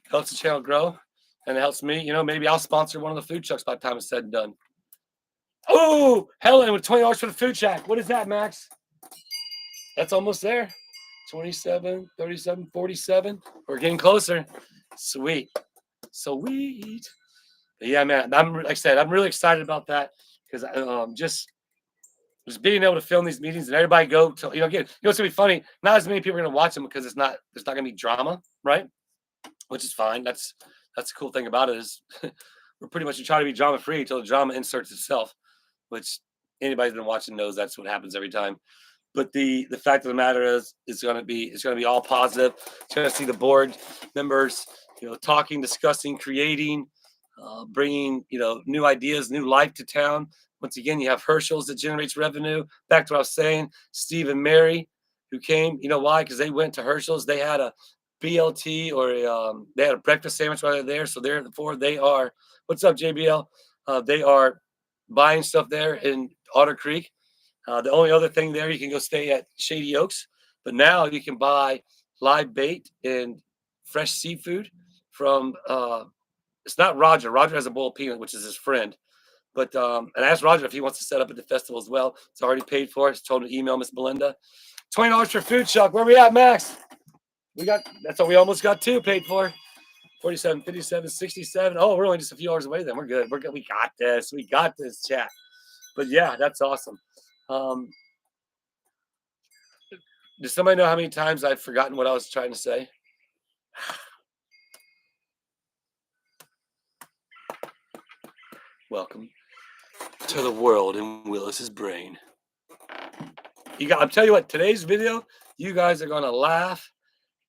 helps the channel grow and it helps me. Maybe I'll sponsor one of the food trucks by the time it's said and done. Oh, Helen with $20 for the food truck. What is that, Max? That's almost there. 27, 37, 47. We're getting closer. Sweet. But yeah, man. Like I said, I'm really excited about that because just being able to film these meetings and everybody go to, again, it's gonna be funny. Not as many people are gonna watch them because there's not gonna be drama, right? Which is fine. That's the cool thing about it is we're pretty much trying to be drama free until the drama inserts itself, which anybody's been watching knows that's what happens every time. But the fact of the matter is, it's gonna be all positive. It's gonna see the board members, talking, discussing, creating, bringing, new ideas, new life to town. Once again, you have Herschel's that generates revenue. Back to what I was saying, Steve and Mary, who came. You know why? Because they went to Herschel's. They had a BLT or they had a breakfast sandwich while they're there. So therefore, they are. What's up, JBL? They are buying stuff there in Otter Creek. The only other thing there, you can go stay at Shady Oaks, but now you can buy live bait and fresh seafood from. It's not Roger. Roger has a bowl of peanut, which is his friend. But and I asked Roger if he wants to set up at the festival as well. It's already paid for. I told him to email Miss Belinda. $20 for food truck. Where we at, Max? That's what we almost got 2 paid for. 47, 57, 67. Oh, we're only just a few hours away then. We're good. We're good. We got this. We got this, chat. But yeah, that's awesome. Does somebody know how many times I've forgotten what I was trying to say? Welcome to the world in Willis's brain. I'm telling you what, today's video, you guys are gonna laugh.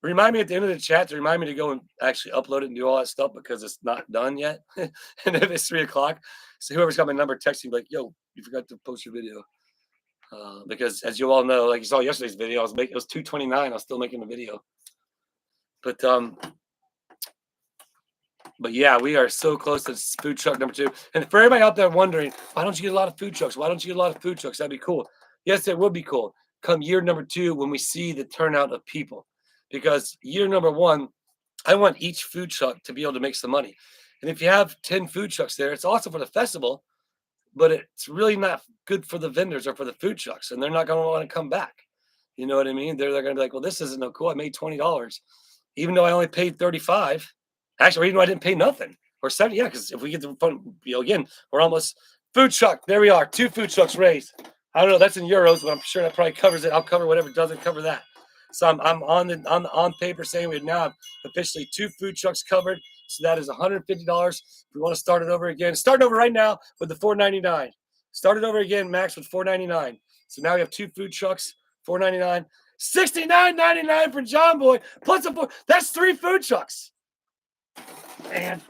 Remind me at the end of the chat to remind me to go and actually upload it and do all that stuff because it's not done yet. And if it's 3 o'clock, so whoever's got my number, text me like, "Yo, you forgot to post your video." Because as you all know, like you saw yesterday's video, it was 2:29. I was still making the video. But yeah, we are so close to food truck number 2. And for everybody out there wondering, why don't you get a lot of food trucks? Why don't you get a lot of food trucks? That'd be cool. Yes, it would be cool. Come year number 2, when we see the turnout of people, because year number 1, I want each food truck to be able to make some money. And if you have 10 food trucks there, it's awesome for the festival, but it's really not good for the vendors or for the food trucks, and they're not going to want to come back. You know what I mean? They're going to be like, well, this isn't no cool. I made $20, even though I only paid $35. Actually, even though I didn't pay nothing or 70. Yeah, because if we get the fun, again, we're almost food truck. There we are. 2 food trucks raised. I don't know. That's in euros, but I'm sure that probably covers it. I'll cover whatever doesn't cover that. So I'm on paper saying we now have officially 2 food trucks covered. So that is $150. If we want to start it over again, start over right now with the $4.99. Start it over again, Max, with $4.99. So now we have 2 food trucks, $4.99, $69.99 for John Boy plus a 4. That's 3 food trucks. Man.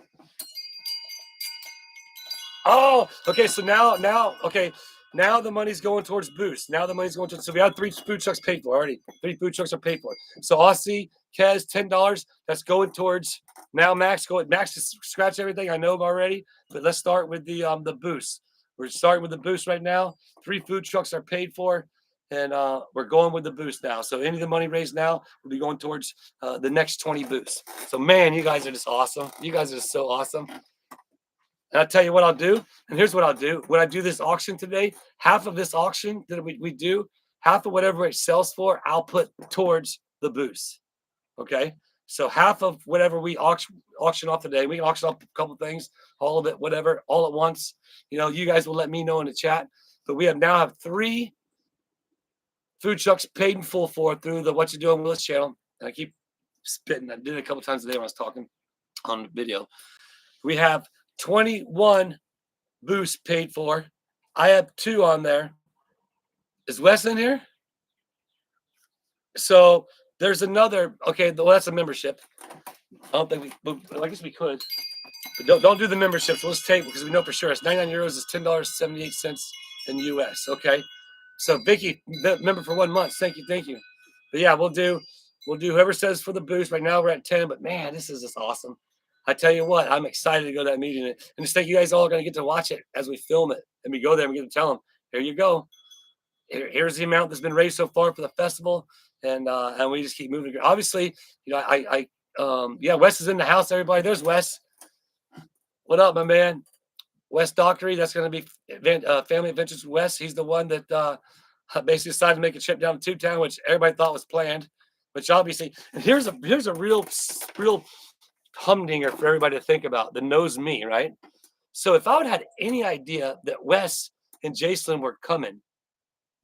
Oh, okay. So now the money's going towards Boost. Now the money's going towards. So we have 3 food trucks paid for already. 3 food trucks are paid for. So Aussie, Kez, $10. That's going towards. Now Max, just scratch everything. I know already, but let's start with the Boost. We're starting with the Boost right now. 3 food trucks are paid for, and we're going with the Boost now. So any of the money raised now will be going towards the next 20 Boosts. So man, you guys are just awesome. You guys are just so awesome. And I'll tell you what I'll do. And here's what I'll do. When I do this auction today, half of this auction that we do, half of whatever it sells for, I'll put towards the Boost. Okay. So half of whatever we auction off today, we can auction off a couple things, all of it, whatever, all at once. You know, you guys will let me know in the chat. But we now have 3 food trucks paid in full for through the What You Doing Willis channel. And I keep spitting. I did it a couple times today when I was talking on the video. We have 21 boosts paid for. I have 2 on there. Is Wes in here? So there's another. Okay, well, that's a membership. I don't think I guess we could. But don't do the memberships. We'll just take, because we know for sure it's 99 euros is $10.78 in the US. Okay. So Vicky, member for 1 month. Thank you. But yeah, we'll do whoever says for the boost. Right now we're at 10, but man, this is just awesome. I tell you what, I'm excited to go to that meeting, and just think you guys all are going to get to watch it as we film it, and we go there and we get to tell them, here you go. Here's the amount that's been raised so far for the festival, and we just keep moving. Obviously, you know, yeah, Wes is in the house. Everybody, there's Wes. What up, my man? Wes Dockery. That's going to be Family Adventures with Wes. He's the one that basically decided to make a trip down to Town, which everybody thought was planned, which obviously. And here's a real humdinger for everybody to think about that knows me, right? So if I would have had any idea that Wes and Jason were coming,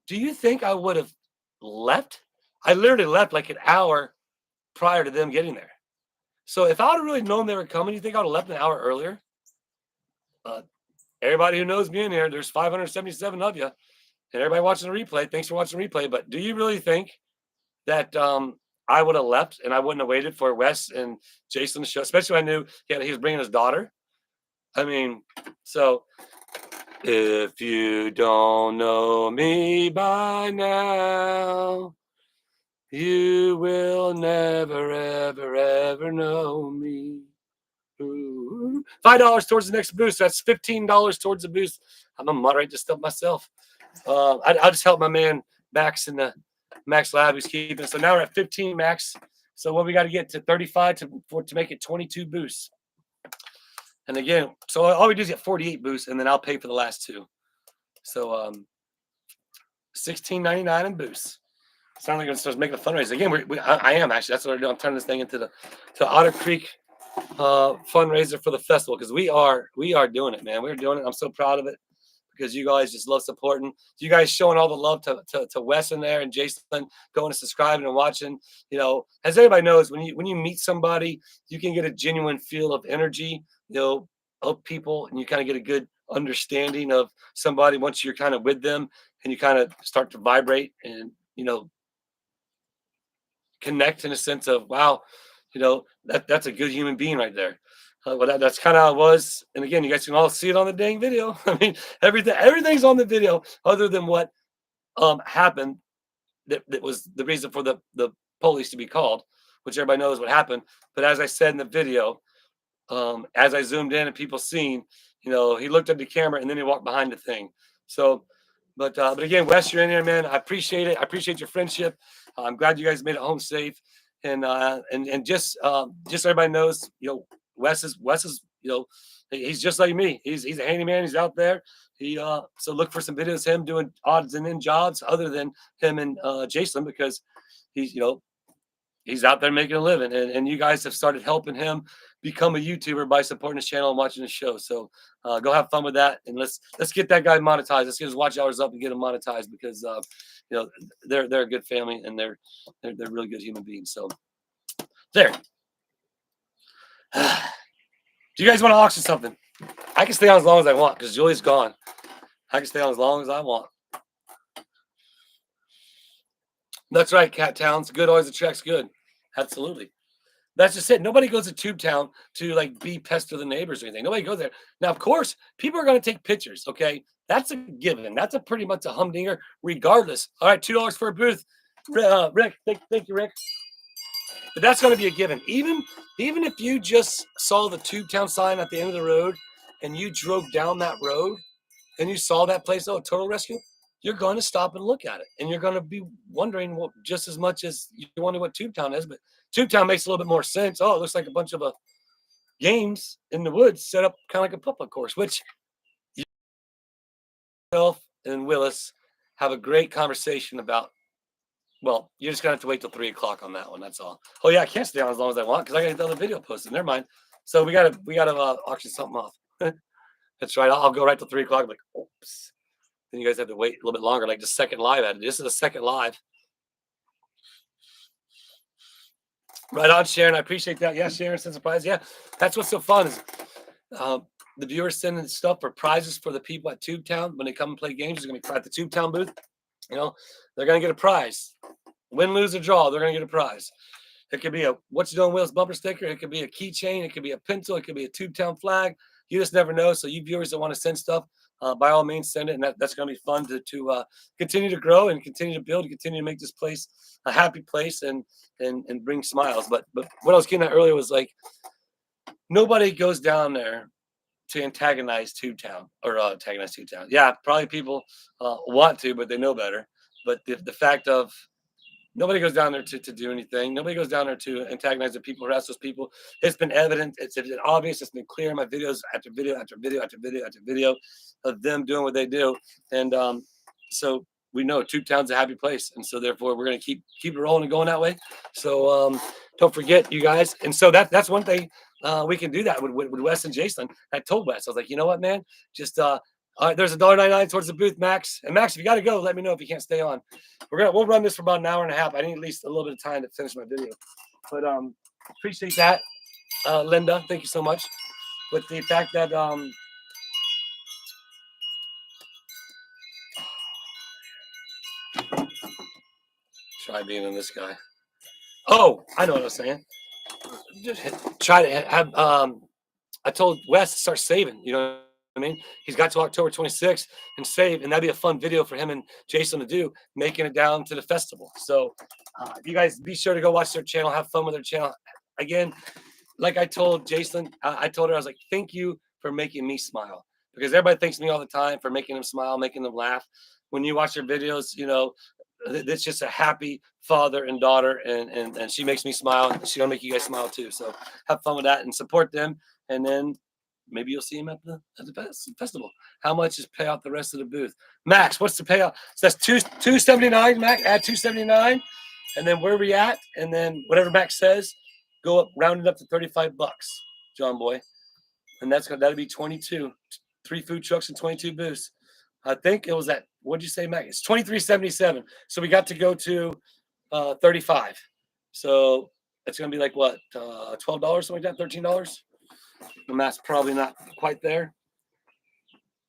do you think I would have left? I literally left like an hour prior to them getting there. So if I would have really known they were coming, you think I would have left an hour earlier? Everybody who knows me in here, there's 577 of you, and everybody watching the replay, thanks for watching the replay. But do you really think that I would have left and I wouldn't have waited for Wes and Jason to show, especially when I knew he was bringing his daughter? I mean, so If you don't know me by now, you will never, ever, ever know me. Ooh. $5 towards the next boost. That's $15 towards the boost. I'm gonna moderate this stuff myself. I'll just help my man Max in the Max Lab who's keeping. So now we're at 15 Max. So what we got to get to 35 to make it 22 boosts. And again, so all we do is get 48 boosts, and then I'll pay for the last two. So $16.99 in boosts. Sound like I'm supposed to make a fundraiser again. I am actually. That's what I'm doing. I'm turning this thing into the Otter Creek fundraiser for the festival because we are doing it, man. We're doing it. I'm so proud of it because you guys just love supporting. You guys showing all the love to Wes in there and Jason going and subscribing and watching. You know, as everybody knows, when you meet somebody, you can get a genuine feel of energy. You know, of people, and you kind of get a good understanding of somebody once you're kind of with them, and you kind of start to vibrate and connect in a sense of wow, that's a good human being right there. Well, that's kind of how it was. And again, you guys can all see it on the dang video. I mean, everything's on the video, other than what happened. That was the reason for the police to be called, which everybody knows what happened. But as I said in the video, as I zoomed in and people seen, he looked at the camera and then he walked behind the thing. So, but again, Wes, you're in here, man. I appreciate it. I appreciate your friendship. I'm glad you guys made it home safe. And just so everybody knows, Wes is he's just like me. He's a handyman. He's out there. So look for some videos of him doing odds and end jobs other than him and Jason, because he's out there making a living, and you guys have started helping him become a YouTuber by supporting his channel and watching his show. So go have fun with that, and let's get that guy monetized. Let's get his watch hours up and get him monetized, because they're a good family, and they're really good human beings. So there. Do you guys want to auction something? I can stay on as long as I want because Julie's gone. I can stay on as long as I want. That's right, Cat Town's good always attracts good. Absolutely. That's just it. Nobody goes to Tube Town to like be pest to the neighbors or anything. Nobody goes there. Now, of course, people are going to take pictures. Okay, that's a given. That's a pretty much a humdinger, regardless. All right, $2 for a booth. Rick, thank you, Rick. But that's going to be a given. Even if you just saw the Tube Town sign at the end of the road and you drove down that road and you saw that place, oh, Total Rescue, you're going to stop and look at it, and you're going to be wondering just as much as you wonder what Tube Town is. But Tube Town makes a little bit more sense. Oh, it looks like a bunch of games in the woods set up kind of like a public course, which yourself and Willis have a great conversation about. Well, you're just going to have to wait till 3 o'clock on that one. That's all. Oh, yeah, I can't stay on as long as I want because I got to get the other video posted. Never mind. So we got to auction something off. That's right. I'll go right till 3 o'clock. I'm like, oops. Then you guys have to wait a little bit longer, like the second live at it. This is the second live. Right on, Sharon. I appreciate that. Yeah, Sharon sends a prize. Yeah, that's what's so fun is the viewers sending stuff for prizes for the people at Tube Town when they come and play games. There's going to be at the Tube Town booth. They're going to get a prize. Win, lose, or draw, they're going to get a prize. It could be a What You Doing Will's bumper sticker. It could be a keychain. It could be a pencil. It could be a Tube Town flag. You just never know. So you viewers that want to send stuff, by all means, send it. And that's going to be fun to continue to grow and continue to build, and continue to make this place a happy place and bring smiles. But what I was getting at earlier was like, nobody goes down there to antagonize Tube Town or antagonize Tube Town. Yeah, probably people want to, but they know better. But the fact of nobody goes down there to do anything. Nobody goes down there to antagonize the people, harass those people. It's been evident. It's been obvious. It's been clear in my videos after video after video after video after video of them doing what they do. And so we know Tube Town's a happy place. And so therefore we're going to keep it rolling and going that way. So don't forget, you guys. And so that's one thing we can do that with Wes and Jason. I told Wes, I was like, you know what, man? Just all right, there's $1.99 towards the booth, Max. And Max, if you got to go, let me know if you can't stay on. We'll run this for about an hour and a half. I need at least a little bit of time to finish my video. But appreciate that, Linda. Thank you so much. With the fact that try being in this guy. Oh, I know what I was saying. Just try to have. I told Wes to start saving. I mean, he's got to October 26th and save, and that'd be a fun video for him and Jason to do, making it down to the festival. So you guys be sure to go watch their channel, have fun with their channel. Again, like I told Jason, I told her, I was like, thank you for making me smile, because everybody thanks me all the time for making them smile, making them laugh. When you watch their videos, you know, it's just a happy father and daughter, and she makes me smile, and she's gonna make you guys smile too. So have fun with that and support them, and then maybe you'll see him at the festival. How much is pay out the rest of the booth? Max, what's the payout? So that's 279. Max, add 279, and then where are we at? And then whatever Max says, go up, round it up to 35 bucks, John Boy, and that'll be 22. 3 food trucks and 22 booths. I think it was at, what'd you say, Max? It's 23.77. So we got to go to 35. So it's gonna be like what, $12, something like that, $13. The math's probably not quite there.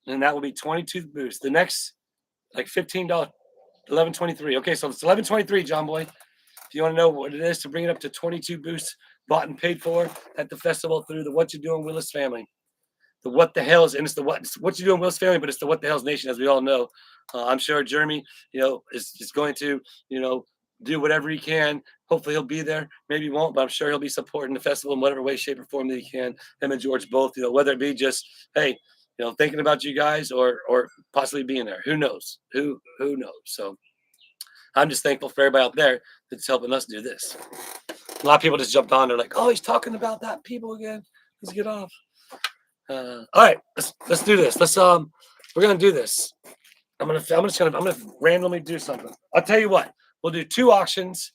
And that will be 22 booths. The next, like $15, 11.23. Okay, so it's 11.23, John Boy. If you want to know what it is to bring it up to 22 booths bought and paid for at the festival through the What You Doing Willis family. The what the hell's, and it's the what you doing Willis family, but it's the what the hell's nation, as we all know. I'm sure Jeremy, you know, is going to, you know, do whatever he can. Hopefully he'll be there. Maybe he won't, but I'm sure he'll be supporting the festival in whatever way, shape, or form that he can. Him and George both, you know, whether it be just, hey, you know, thinking about you guys, or possibly being there. Who knows? Who knows? So I'm just thankful for everybody out there that's helping us do this. A lot of people just jumped on. They're like, oh, he's talking about that people again. Let's get off. All right, let's do this. We're gonna do this. I'm gonna randomly do something. I'll tell you what. We'll do 2 auctions,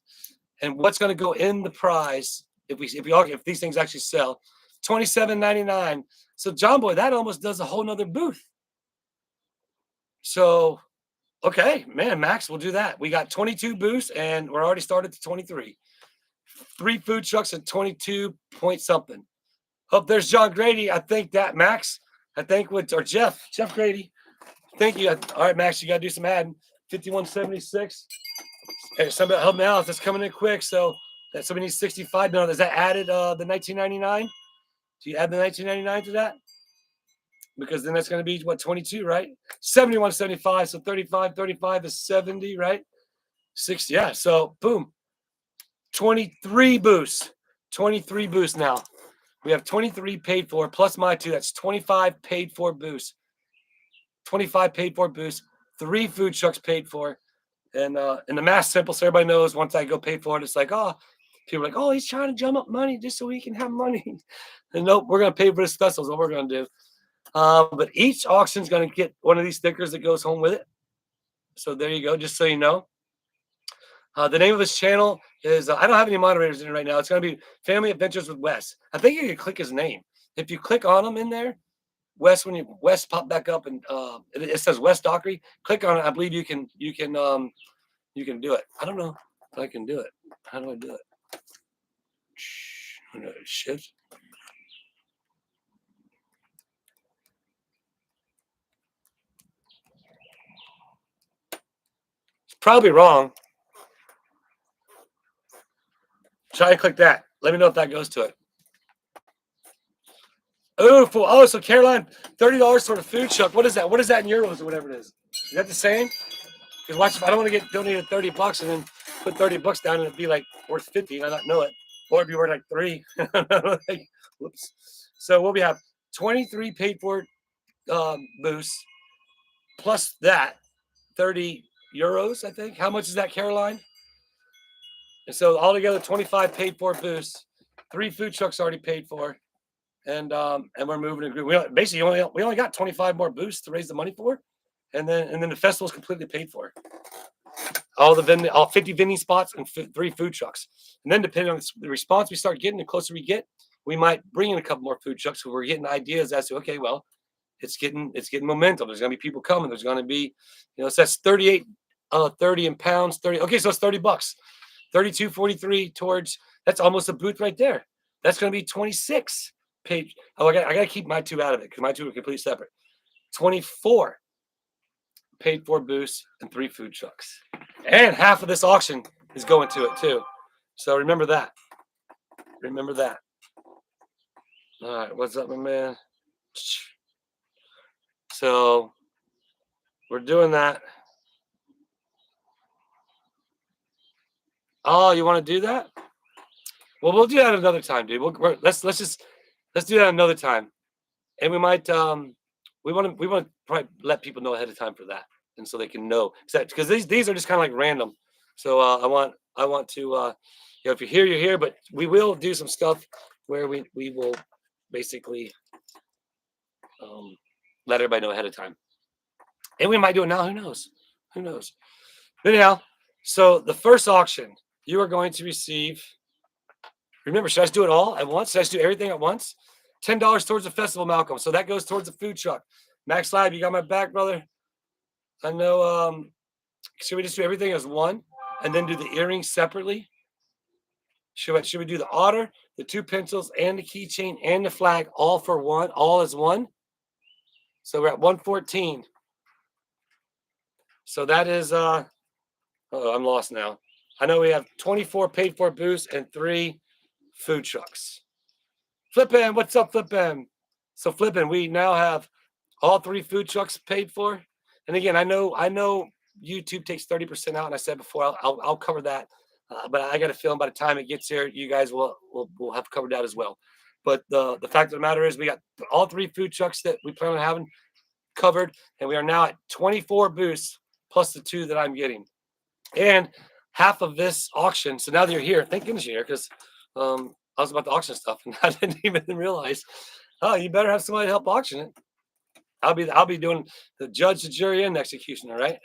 and what's gonna go in the prize if these things actually sell, $27.99. So John Boy, that almost does a whole nother booth. So, okay, man, Max, we'll do that. We got 22 booths, and we're already started to 23. 3 food trucks and 22 point something. Oh, there's John Grady. I think that Max, or Jeff Grady. Thank you. All right, Max, you got to do some adding. 5176. Hey, somebody help me out. That's coming in quick. So that somebody needs 65. No, is that added the 1999? Do you add the 1999 to that? Because then that's going to be what, 22, right? 7175. So 35 is 70, right? 60. Yeah. So boom. 23 boosts. 23 boosts now. We have 23 paid for plus my 2. That's 25 paid for boosts. 25 paid for boosts. 3 food trucks paid for. And the math's simple, so everybody knows once I go pay for it, it's like, oh, people are like, oh, he's trying to drum up money just so he can have money. And nope, we're going to pay for this festival is what we're going to do. But each auction is going to get one of these stickers that goes home with it. So there you go, just so you know. The name of his channel is, I don't have any moderators in it right now. It's going to be Family Adventures with Wes. I think you can click his name. If you click on him in there, Wes pop back up and it says Wes Dockery. Click on it. I believe you can do it. I don't know if I can do it. How do I do it? Shift. It's probably wrong. Try and click that. Let me know if that goes to it. Oh, so Caroline, $30 for the food truck. What is that? What is that in euros or whatever it is? Is that the same? Because watch, if I don't want to get donated $30 and then put $30 down and it'd be like worth 50 and I not know it, or it'd be worth like 3. Like, whoops. So what we have 23 paid for boosts plus that 30 euros, I think. How much is that, Caroline? And so altogether 25 paid for boosts, 3 food trucks already paid for, and we're moving. We only got 25 more boosts to raise the money for, and then the festival is completely paid for. All 50 vending spots and 3 food trucks, and then depending on the response we start getting, the closer we get, we might bring in a couple more food trucks. So we're getting ideas as to, okay, well, it's getting momentum. There's going to be people coming. There's going to be, so that's 38, 30 in pounds, 30. Okay, so it's $30. 32.43 towards, that's almost a booth right there. That's going to be 26 paid. Oh, I got to keep my 2 out of it because my 2 are completely separate. 24 paid for booths and 3 food trucks. And half of this auction is going to it too. So remember that. All right, what's up, my man? So we're doing that. Oh, you want to do that? Well, we'll do that another time, dude. Let's do that another time, and we might we want to probably let people know ahead of time for that, and so they can know because these are just kind of like random. So I want to if you're here, you're here, but we will do some stuff where we will basically let everybody know ahead of time, and we might do it now. Who knows? Who knows? But anyhow, so the first auction you are going to receive. Remember, should I just do it all at once? Should I just do everything at once? $10 towards the festival, Malcolm. So that goes towards the food truck. Max Lab, you got my back, brother. I know. Should we just do everything as one and then do the earrings separately? Should we do the otter, the 2 pencils, and the keychain and the flag all for one, all as one? So we're at 114. So that is oh, I'm lost now. I know we have 24 paid for booths and 3 food trucks. Flippin', what's up, Flippin'? So Flippin', we now have all 3 food trucks paid for. And again, I know YouTube takes 30% out, and I said before I'll cover that. But I got a feeling by the time it gets here, you guys will have covered that as well. But the fact of the matter is, we got all 3 food trucks that we plan on having covered, and we are now at 24 booths plus the 2 that I'm getting, and half of this auction. So now that you're here, thank goodness you're here, because I was about to auction stuff, and I didn't even realize. Oh, you better have somebody to help auction it. I'll be doing the judge, the jury, and the executioner, right?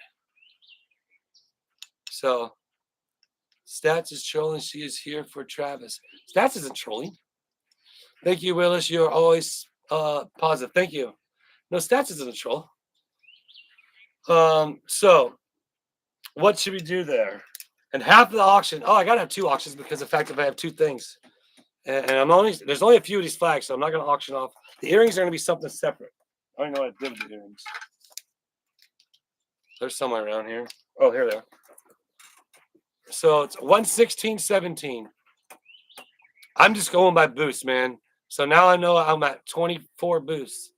So Stats is trolling. She is here for Travis. Stats isn't trolling. Thank you, Willis. You're always positive. Thank you. No, Stats isn't a troll. So what should we do there? And half of the auction. Oh, I gotta have 2 auctions because of the fact that I have 2 things. And there's only a few of these flags, so I'm not gonna auction off. The earrings are gonna be something separate. I don't know what I did with the earrings. They're somewhere around here. Oh, here they are. So it's 116.17. I'm just going by boosts, man. So now I know I'm at 24 boosts.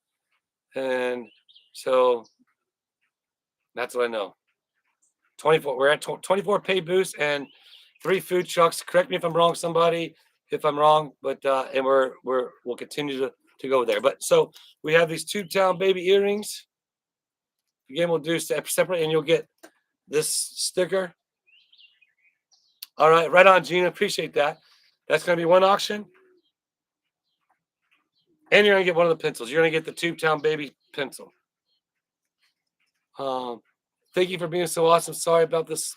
And so that's what I know. 24. We're at 24 paid boosts and 3 food trucks. Correct me if I'm wrong, somebody, if I'm wrong, but and we'll continue to go there. But so we have these Tubetown baby earrings. Again, we'll do separate, and you'll get this sticker. All right on, Gina. Appreciate that. That's going to be one auction. And you're going to get one of the pencils. You're going to get the Tubetown baby pencil. Thank you for being so awesome. Sorry about this.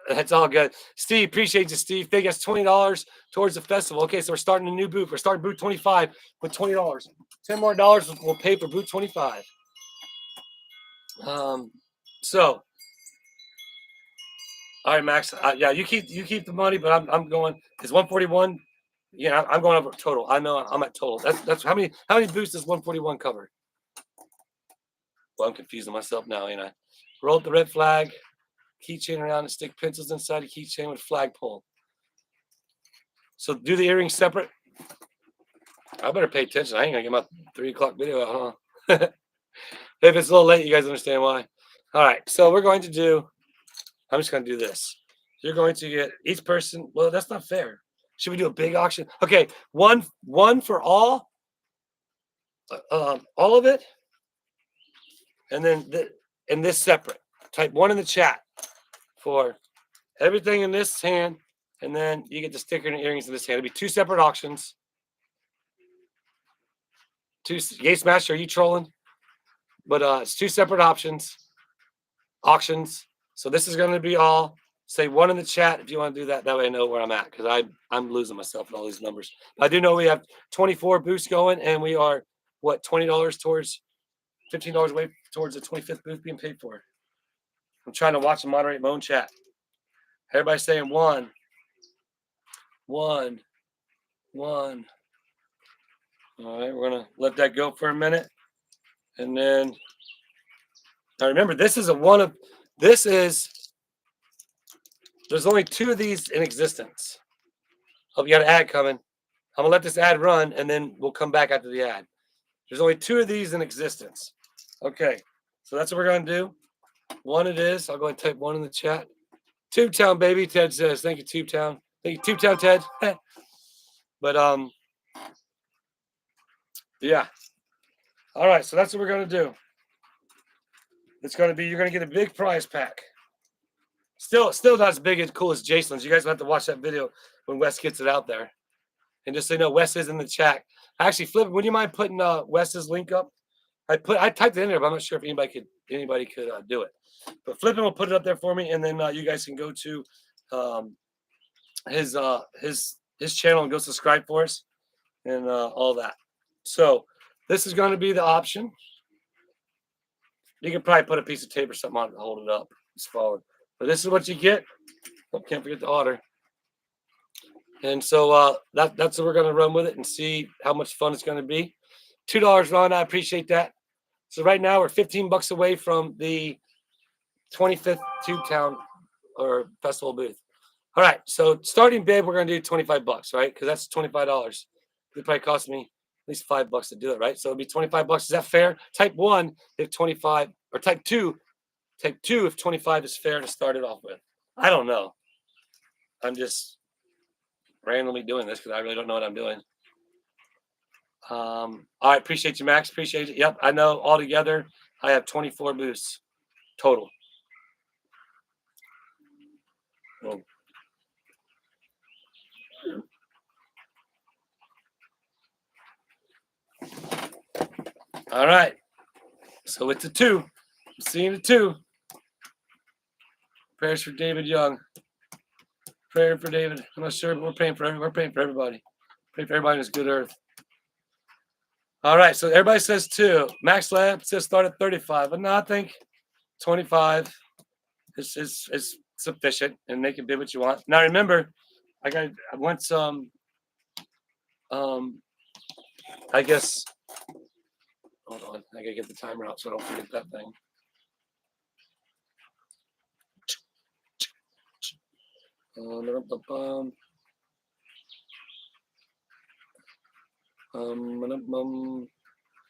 That's all good. Steve, appreciate you, Steve. They got $20 towards the festival. Okay, so we're starting a new booth. We're starting booth 25 with $20. $10 more will pay for booth 25. So, all right, Max. Yeah, you keep the money, but I'm going. It's 141. Yeah, I'm going over total. I know I'm at total. That's how many booths does 141 cover? Well, I'm confusing myself now, ain't I? Roll up the red flag, keychain around, and stick pencils inside the keychain with flagpole. So do the earrings separate. I better pay attention. I ain't gonna get my 3 o'clock video out, huh? If it's a little late, you guys understand why. All right, so we're going to do. I'm just going to do this. You're going to get each person. Well, that's not fair. Should we do a big auction? Okay, one for all of it, and then this separate. Type 1 in the chat for everything in this hand, and then you get the sticker and the earrings in this hand. It'll be 2 separate auctions. Gates Master, are you trolling? But it's 2 separate auctions. So this is going to be all. Say 1 in the chat if you want to do that. That way I know where I'm at, because I'm losing myself in all these numbers. I do know we have 24 booths going, and we are $20 towards $15 away towards the 25th booth being paid for. I'm trying to watch and moderate my own chat. Everybody's saying 1. All right, we're gonna let that go for a minute, and then now remember, this is there's only 2 of these in existence. Hope you got an ad coming. I'm gonna let this ad run, and then we'll come back after the ad. There's only 2 of these in existence. Okay, so that's what we're gonna do. 1 it is. I'll go ahead and type 1 in the chat. Tubetown, baby. Ted says, thank you, Tubetown. Thank you, Tubetown, Ted. But yeah. All right, so that's what we're gonna do. It's gonna be, you're gonna get a big prize pack. Still not as big and cool as Jason's. You guys will have to watch that video when Wes gets it out there. And just so you know, Wes is in the chat. Actually, Flip, would you mind putting Wes's link up? I typed it in there, but I'm not sure if anybody could do it. But Flippin will put it up there for me, and then you guys can go to his channel and go subscribe for us and all that. So this is going to be the option. You can probably put a piece of tape or something on it to hold it up. It's falling. But this is what you get. Oh, can't forget the otter. And so that's what we're going to run with it and see how much fun it's going to be. $2, Ron. I appreciate that. So right now we're $15 away from the 25th Tubetown or festival booth. All right. So starting bid, we're going to do $25, right? Because that's $25. It probably cost me at least $5 to do it, right? So it'll be $25. Is that fair? Type 1 if 25, or type 2 if 25 is fair to start it off with. I don't know. I'm just randomly doing this because I really don't know what I'm doing. All right, appreciate you, Max. Appreciate it. Yep, I know. Altogether, I have 24 booths total. Well, all right. So it's a 2. I'm seeing a 2. Prayers for David Young. Prayer for David. I'm not sure, but we're praying for everybody. Pray for everybody in this good earth. All right, so everybody says 2. Max Lab says start at 35. But no, I think 25 is sufficient, and they can bid what you want. Now remember, I want some I guess, hold on, I gotta get the timer out so I don't forget that thing.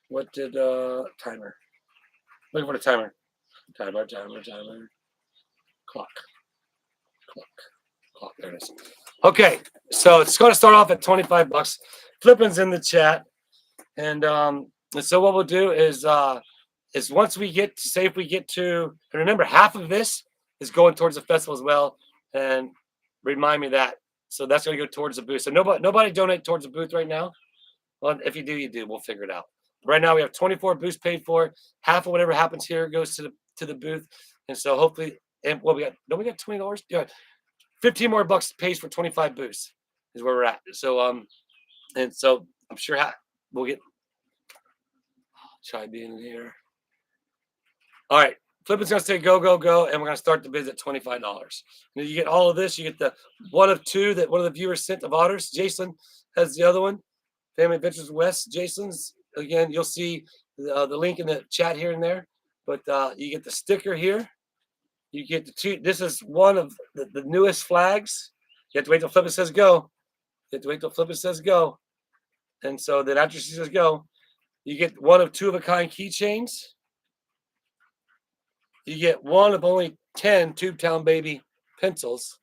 What did timer? Looking for the timer. Timer. Clock. There it is. Okay, so it's going to start off at $25. Flippin's in the chat, and so what we'll do is once we get to, say if we get to, and remember half of this is going towards the festival as well, and remind me that. So that's going to go towards the booth. So nobody donate towards the booth right now. Well, if you do, you do. We'll figure it out. Right now we have 24 booths paid for. Half of whatever happens here goes to the booth, and so hopefully, and what we got? Don't we got $20? Yeah, 15 more bucks pays for 25 booths is where we're at. So and so I'm sure we'll get Chai being in here. All right. Flippin's going to say go, and we're going to start the bids at $25. And you get all of this. You get the 1 of 2 that one of the viewers sent of otters. Jason has the other one. Family Adventures West. Jason's, again, you'll see the link in the chat here and there. But you get the sticker here. You get the 2. This is one of the newest flags. You have to wait till Flippin says go. And so then after she says go, you get 1 of 2 of a kind keychains. You get 1 of only 10 Tubetown Baby pencils.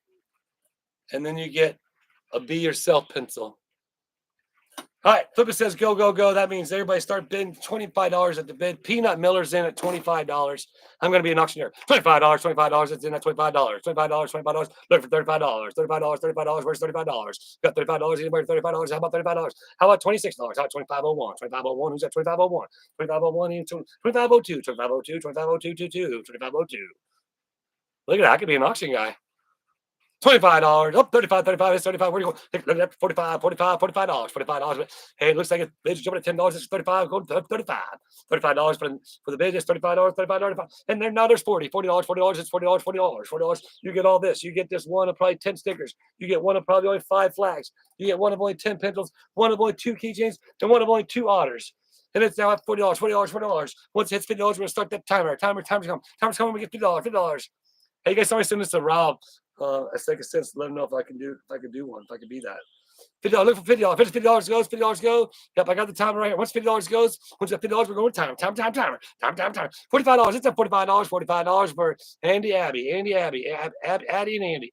And then you get a Be Yourself pencil. All right, Flippin says go. That means everybody start bidding $25 at the bid. Peanut Miller's in at $25. I'm going to be an auctioneer. $25. It's in at $25. $25. Look for $35. $35. Where's $35? Got $35. Anybody $35? How about $35? How about $26? How about $25.01? $25.01. Who's at $25.01? $25.01. $25.02. $25.02. $25.02. $25.02. Look at that. I could be an auction guy. $25. Oh, 35. It's 35. Where do you go? $45. $45. Hey, it looks like it's jumping at $10. It's 35. Go to 35. $35 for the bid. It's $35. $35. And then now there's $40. $40. It's $40. You get all this. You get this 1 of probably 10 stickers. You get 1 of probably only 5 flags. You get 1 of only 10 pencils. 1 of only 2 keychains. And 1 of only 2 otters. And it's now at $40. Once it hits $50, we're gonna start that timer. Timer's coming. We get $50. Hey, you guys, somebody send this to Rob. It's like a sense. Let him know if I can do one. If I can be that. $50. Look for $50. $50 goes. $50 go. Yep, I got the timer right here. Once $50 goes, once that $50, we're going timer. Timer. $45. It's at $45. $45 for Andy, Abby, Addie, and Andy.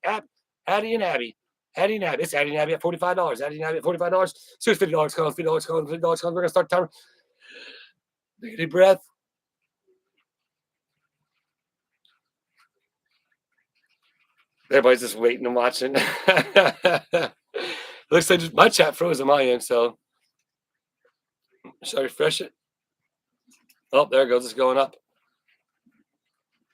Addie and Abby. Addie and Abby. It's Addie and Abby at $45. Addie and Abby at $45. So it's $50 comes. $50 comes. $50 comes. We're gonna start the timer. Take a deep breath. Everybody's just waiting and watching. Looks like just my chat froze on my end, so should I refresh it? Oh, there it goes. It's going up.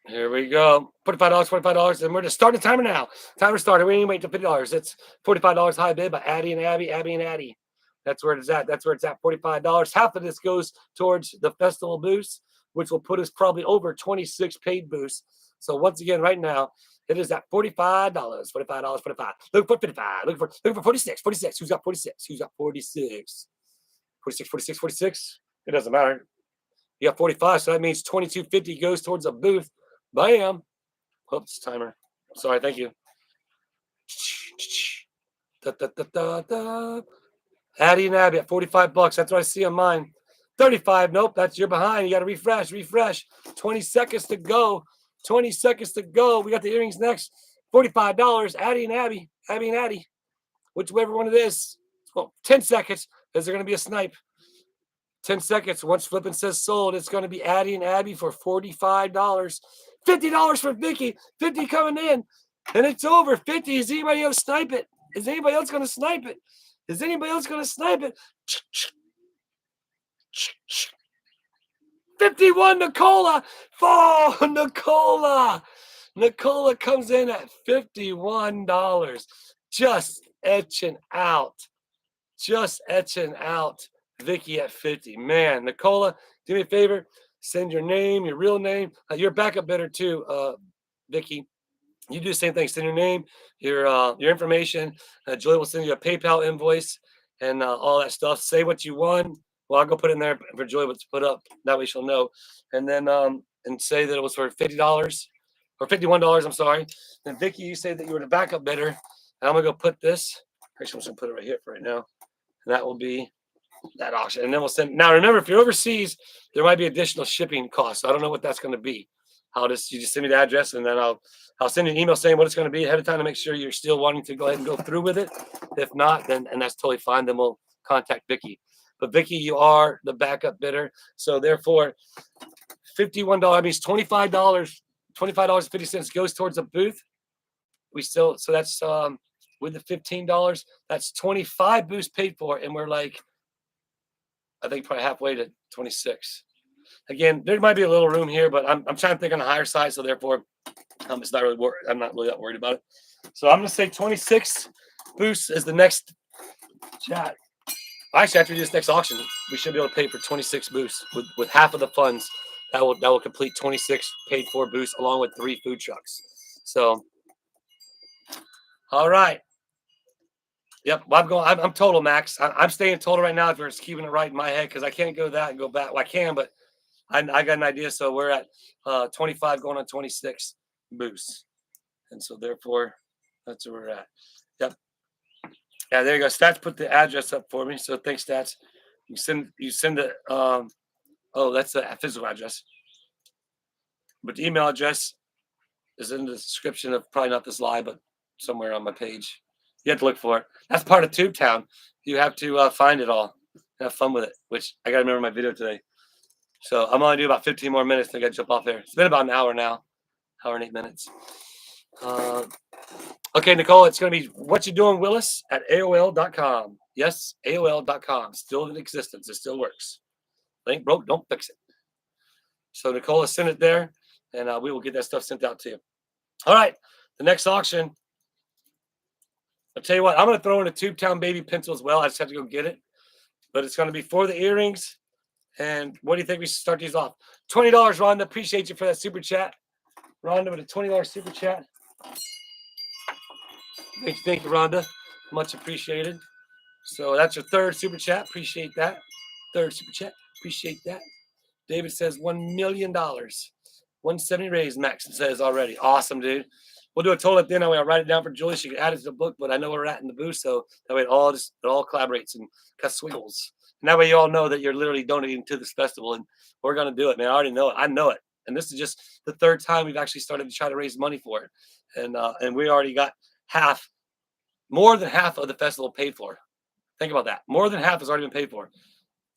Here we go. $45, $45, and we're just starting the timer now. Timer started. We ain't wait till $50. It's $45 high bid by Addie and Abby, Abby and Addie. That's where it's at. That's where it's at. $45. Half of this goes towards the festival boost, which will put us probably over 26 paid boosts. So once again, right now, it is at $45. $45, 45. Look for 55. Look for 46. 46. Who's got 46? Who's got 46? 46, 46, 46. It doesn't matter. You got 45, so that means $22.50 goes towards a booth. Bam. Oops, timer. Sorry, thank you. Addie and Abby at $45. That's what I see on mine. 35. Nope, that's you're behind. You got to refresh. 20 seconds to go. 20 seconds to go. We got the earrings next. $45. Addie and Abby. Abby and Addie. Whichever one it is. Well, 10 seconds. Is there going to be a snipe? 10 seconds. Once flipping says sold, it's going to be Addie and Abby for $45. $50 for Vicky. 50 coming in. And it's over. 50. Is anybody else snipe it? Is anybody else going to snipe it? Is anybody else going to snipe it? 51, Nicola. Oh, Nicola. Nicola comes in at $51. Just etching out. Vicky at 50. Man, Nicola, do me a favor. Send your name, your real name. You're a backup bidder too, Vicky. You do the same thing. Send your name, your information. Julie will send you a PayPal invoice and all that stuff. Say what you won. Well, I'll go put it in there for Julie to put up. That way she'll know. And then and say that it was for $50 or $51. I'm sorry. And Vicky, you say that you were the backup bidder. And I'm gonna go put this. Actually, I'm just gonna put it right here for right now. And that will be that auction. And then we'll send. Now, remember, if you're overseas, there might be additional shipping costs. I don't know what that's going to be. You just send me the address, and then I'll send you an email saying what it's going to be ahead of time to make sure you're still wanting to go ahead and go through with it. If not, then and that's totally fine. Then we'll contact Vicky. But Vicky, you are the backup bidder, so therefore, $51 means $25. $25.50 goes towards a booth. So that's with the $15, that's 25 booths paid for, and we're like, I think probably halfway to 26. Again, there might be a little room here, but I'm trying to think on the higher side, so therefore, it's not really I'm not really that worried about it. So I'm going to say 26 booths is the next chat. Actually, after this next auction, we should be able to pay for 26 booths with half of the funds. That will complete 26 paid for booths along with 3 food trucks. So, all right. Yep, well, I'm total, Max. I'm staying total right now if you're just keeping it right in my head because I can't go that and go back. Well, I can, but I got an idea. So we're at 25 going on 26 boosts. And so therefore, that's where we're at. Yep. Yeah, there you go. Stats put the address up for me. So thanks, Stats. You send it. That's the physical address. But the email address is in the description of probably not this live, but somewhere on my page. You have to look for it. That's part of Tube Town. You have to find it all. Have fun with it, which I got to remember my video today. So I'm only doing about 15 more minutes. I got to jump off there. It's been about an hour now, hour and 8 minutes. Okay, Nicole, it's going to be What You Doing, Willis at AOL.com. Yes, AOL.com. Still in existence. It still works. Link broke, don't fix it. So Nicole, send it there, and we will get that stuff sent out to you. All right, the next auction. I'll tell you what, I'm going to throw in a Tube Town baby pencil as well. I just have to go get it. But it's going to be for the earrings. And what do you think we should start these off? $20, Rhonda. Appreciate you for that super chat. Rhonda with a $20 super chat. Thank you, Rhonda. Much appreciated. So that's your third super chat. Appreciate that. Third super chat. Appreciate that. David says $1 million. 170 raised, Max says already. Awesome, dude. We'll do a total at the end. That way I'll write it down for Julie. She can add it to the book, but I know where we're at in the booth. So that way it all collaborates and cuts swiggles. And that way you all know that you're literally donating to this festival. And we're going to do it, man. I already know it. I know it. And this is just the third time we've actually started to try to raise money for it. And we already got more than half of the festival paid for. Think about that. More than half has already been paid for.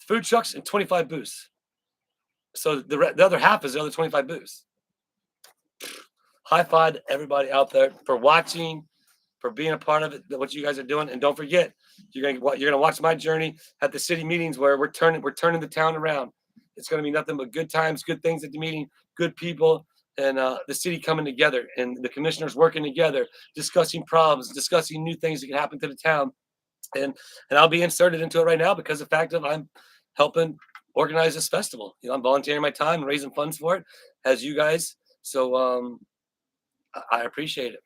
Food trucks and 25 booths. So the other half is the other 25 booths. High five to everybody out there for watching, for being a part of it, what you guys are doing. And don't forget, you're gonna watch my journey at the city meetings where we're turning the town around. It's gonna be nothing but good times, good things at the meeting, good people, and the city coming together and the commissioners working together, discussing problems, discussing new things that can happen to the town. And I'll be inserted into it right now because of the fact of I'm helping organize this festival. I'm volunteering my time and raising funds for it as you guys. So I appreciate it.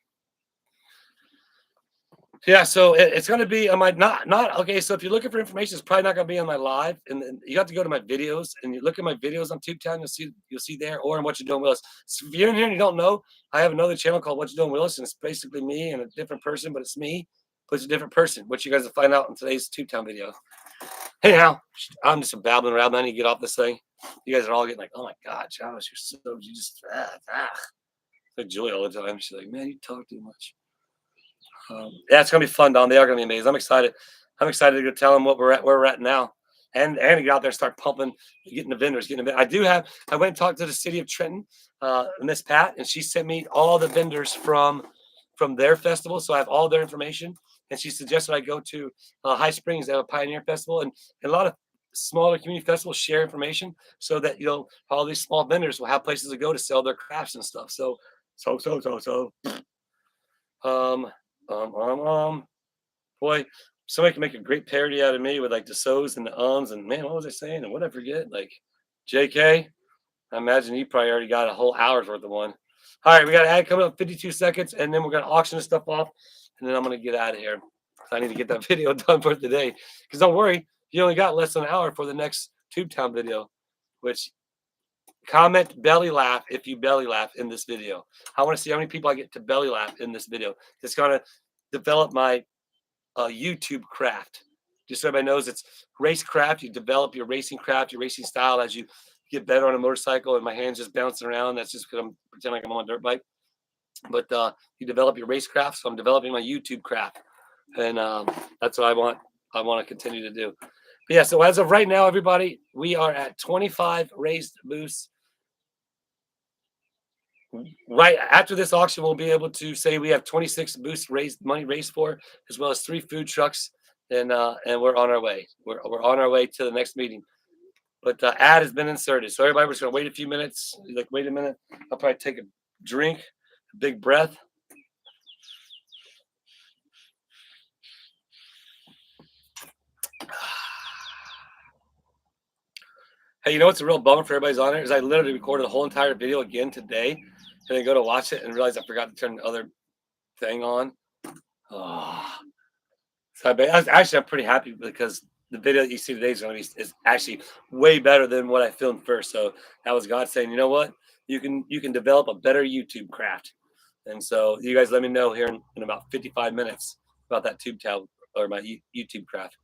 Yeah, so it's going to be on my not okay. So if you're looking for information, it's probably not going to be on my live, and you have to go to my videos and you look at my videos on TubeTown. You'll see there, or in What You Doing Willis. So if you're in here and you don't know, I have another channel called What You Doing Willis, and it's basically me and a different person, but it's me, but it's a different person. What you guys will find out in today's TubeTown video. Anyhow, I'm just babbling around. I need to get off this thing. You guys are all getting like, oh my God, Josh, you just. Like Julie all the time. She's like, man, you talk too much. Yeah, it's gonna be fun, Don. They are gonna be amazing. I'm excited. I'm excited to go tell them where we're at now, and to get out there and start pumping, getting the vendors, getting them. I went and talked to the city of Trenton, Miss Pat, and she sent me all the vendors from their festival, so I have all their information. And she suggested I go to High Springs. They have a Pioneer Festival, and a lot of smaller community festivals share information so that all these small vendors will have places to go to sell their crafts and stuff. So. Boy, somebody can make a great parody out of me with like the so's and the ums and man, what was I saying? And what I forget? Like JK, I imagine you probably already got a whole hour's worth of one. All right, we got an ad coming up 52 seconds, and then we're gonna auction this stuff off, and then I'm gonna get out of here. I need to get that video done for today. Because don't worry, you only got less than an hour for the next TubeTown video, which comment belly laugh if you belly laugh in this video. I want to see how many people I get to belly laugh in this video. It's gonna develop my YouTube craft. Just so everybody knows, it's race craft. You develop your racing craft, your racing style as you get better on a motorcycle. And my hands just bouncing around. That's just because I'm pretending like I'm on a dirt bike. But you develop your race craft. So I'm developing my YouTube craft, and that's what I want. I want to continue to do. But yeah. So as of right now, everybody, we are at 25 raised booths. Right after this auction, we'll be able to say we have 26 booths money raised for, as well as 3 food trucks, and we're on our way. We're on our way to the next meeting. But the ad has been inserted, so everybody, we're just gonna wait a few minutes. Like, wait a minute. I'll probably take a drink, a big breath. Hey, you know what's a real bummer for everybody's on there is I literally recorded the whole entire video again today, and then go to watch it and realize I forgot to turn the other thing on. Oh. So I'm pretty happy because the video that you see today is actually way better than what I filmed first. So that was God saying, you know what, you can develop a better YouTube craft. And so you guys let me know here in about 55 minutes about that tube towel or my YouTube craft.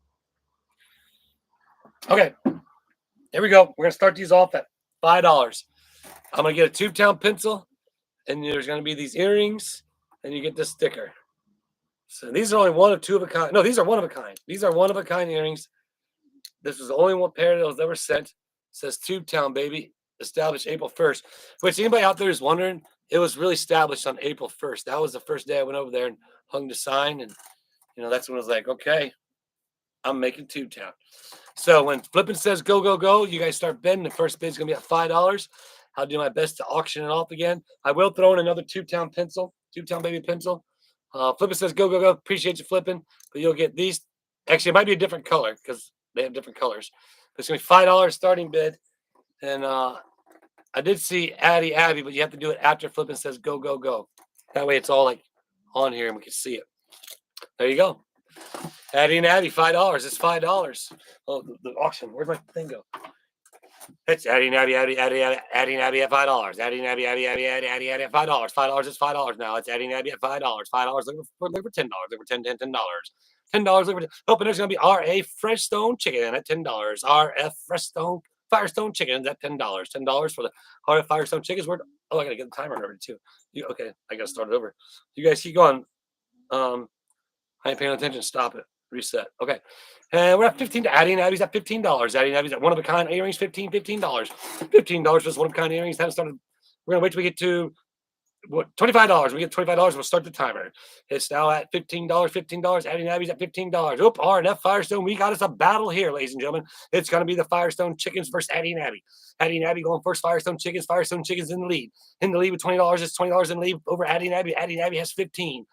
Okay, here we go. We're gonna start these off at $5. I'm gonna get a tube town pencil, and there's gonna be these earrings, and you get this sticker. So these are only one of two of a kind. No, these are one of a kind. These are one of a kind earrings. This was the only one pair that was ever sent. It says Tube Town, baby. Established April 1st. Which anybody out there is wondering, it was really established on April 1st. That was the first day I went over there and hung the sign. And, that's when I was like, okay, I'm making Tube Town. So when Flippin' says go, go, go, you guys start bidding. The first bid is going to be at $5. I'll do my best to auction it off again. I will throw in another Tube Town pencil, Tube Town baby pencil. Flippin' says go, go, go. Appreciate you, Flippin'. But you'll get these. Actually, it might be a different color because they have different colors. But it's going to be $5 starting bid. And I did see Addie Abby, but you have to do it after Flippin' says go, go, go. That way it's all like on here and we can see it. There you go. Addie and Abby, $5. It's $5. Oh, the auction. Where'd my thing go? It's Addie Nabby at $5. Addie Nabby at $5. $5 is $5 now. It's Addie Nabby at $5. $5. Look for $10. Look for $10. $10. Look for open. There's gonna be RA Fresh Stone Chicken at $10. RF Fresh Stone Firestone Chickens at $10. $10 for the RF Firestone Chickens. Oh, I gotta get the timer over too. Okay, I gotta start it over. You guys keep going. I ain't paying attention. Stop it. Reset. Okay. And we're at 15 to Addie and Abby's at $15. Addie and Abby's at one of a kind earrings, $15. $15 for one of a kind earrings. Haven't started. We're gonna wait till we get to what $25. We get $25, we'll start the timer. It's now at $15. Addie and Abby's at $15. Oop, R and F Firestone. We got us a battle here, ladies and gentlemen. It's gonna be the Firestone Chickens versus Addie and Abby. Addie and Abby going first. Firestone Chickens. Firestone Chickens in the lead. In the lead with $20. It's $20 in the lead over Addie and Abby. Addie and Abby has 15.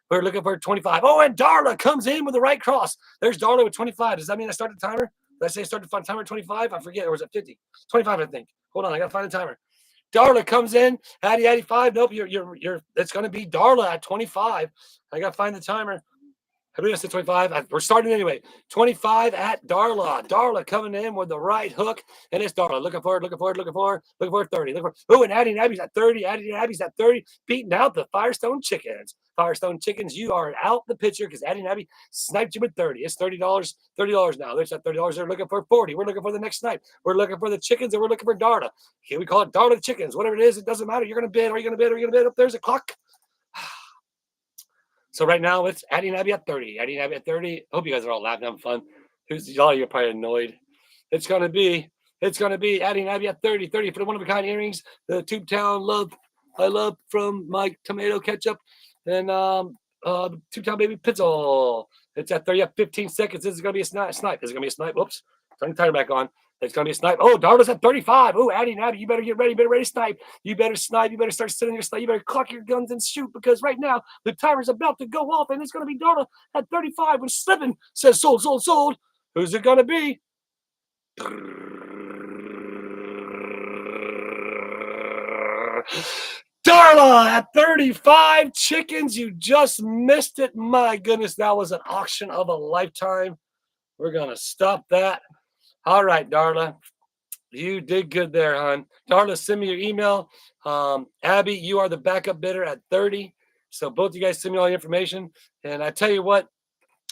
We're looking for 25. Oh, and Darla comes in with the right cross. There's Darla with 25. Does that mean I started the timer? Did I say I started the timer at 25? I forget. Or was it 50? 25, I think. Hold on, I gotta find the timer. Darla comes in. Addie 5. Nope, you're. It's gonna be Darla at 25. I gotta find the timer. I believe I said 25. We're starting anyway. 25 at Darla. Darla coming in with the right hook. And it's Darla. Looking for 30. Oh, and Addie and Abby's at 30. Addie and Abby's at 30. Beating out the Firestone Chickens. Firestone Chickens, you are out the picture because Addie and Abby sniped you with 30. It's $30. $30 now. There's that $30. They're looking for 40. We're looking for the next snipe. We're looking for the chickens and we're looking for Darla. Here we call it Darla Chickens. Whatever it is, it doesn't matter. You're gonna bid. Are you gonna bid? Are you gonna bid? Up there's a clock. So right now it's Addie and Abby at 30. Addie and Abby at 30. Hope you guys are all laughing, having fun. Y'all, you're probably annoyed. It's gonna be Addie and Abby at 30. 30 for the one of a kind earrings. The Tube Town I love from my tomato ketchup and Tube Town baby pizza. It's at 30. 15 seconds. This is gonna be a snipe. This is gonna be a snipe. Whoops. Turn the timer back on. It's going to be a snipe. Oh, Darla's at 35. Oh, Addie and Abby, you better get ready. You better ready to snipe. You better snipe. You better start sitting your snipe. You better clock your guns and shoot because right now the timer's about to go off and it's going to be Darla at 35 when slipping says sold. Who's it going to be? Darla at 35 chickens. You just missed it. My goodness, that was an auction of a lifetime. We're going to stop that. All right, Darla, you did good there, hon. Darla, send me your email. Abby, you are the backup bidder at 30. So both of you guys send me all the information. And I tell you what,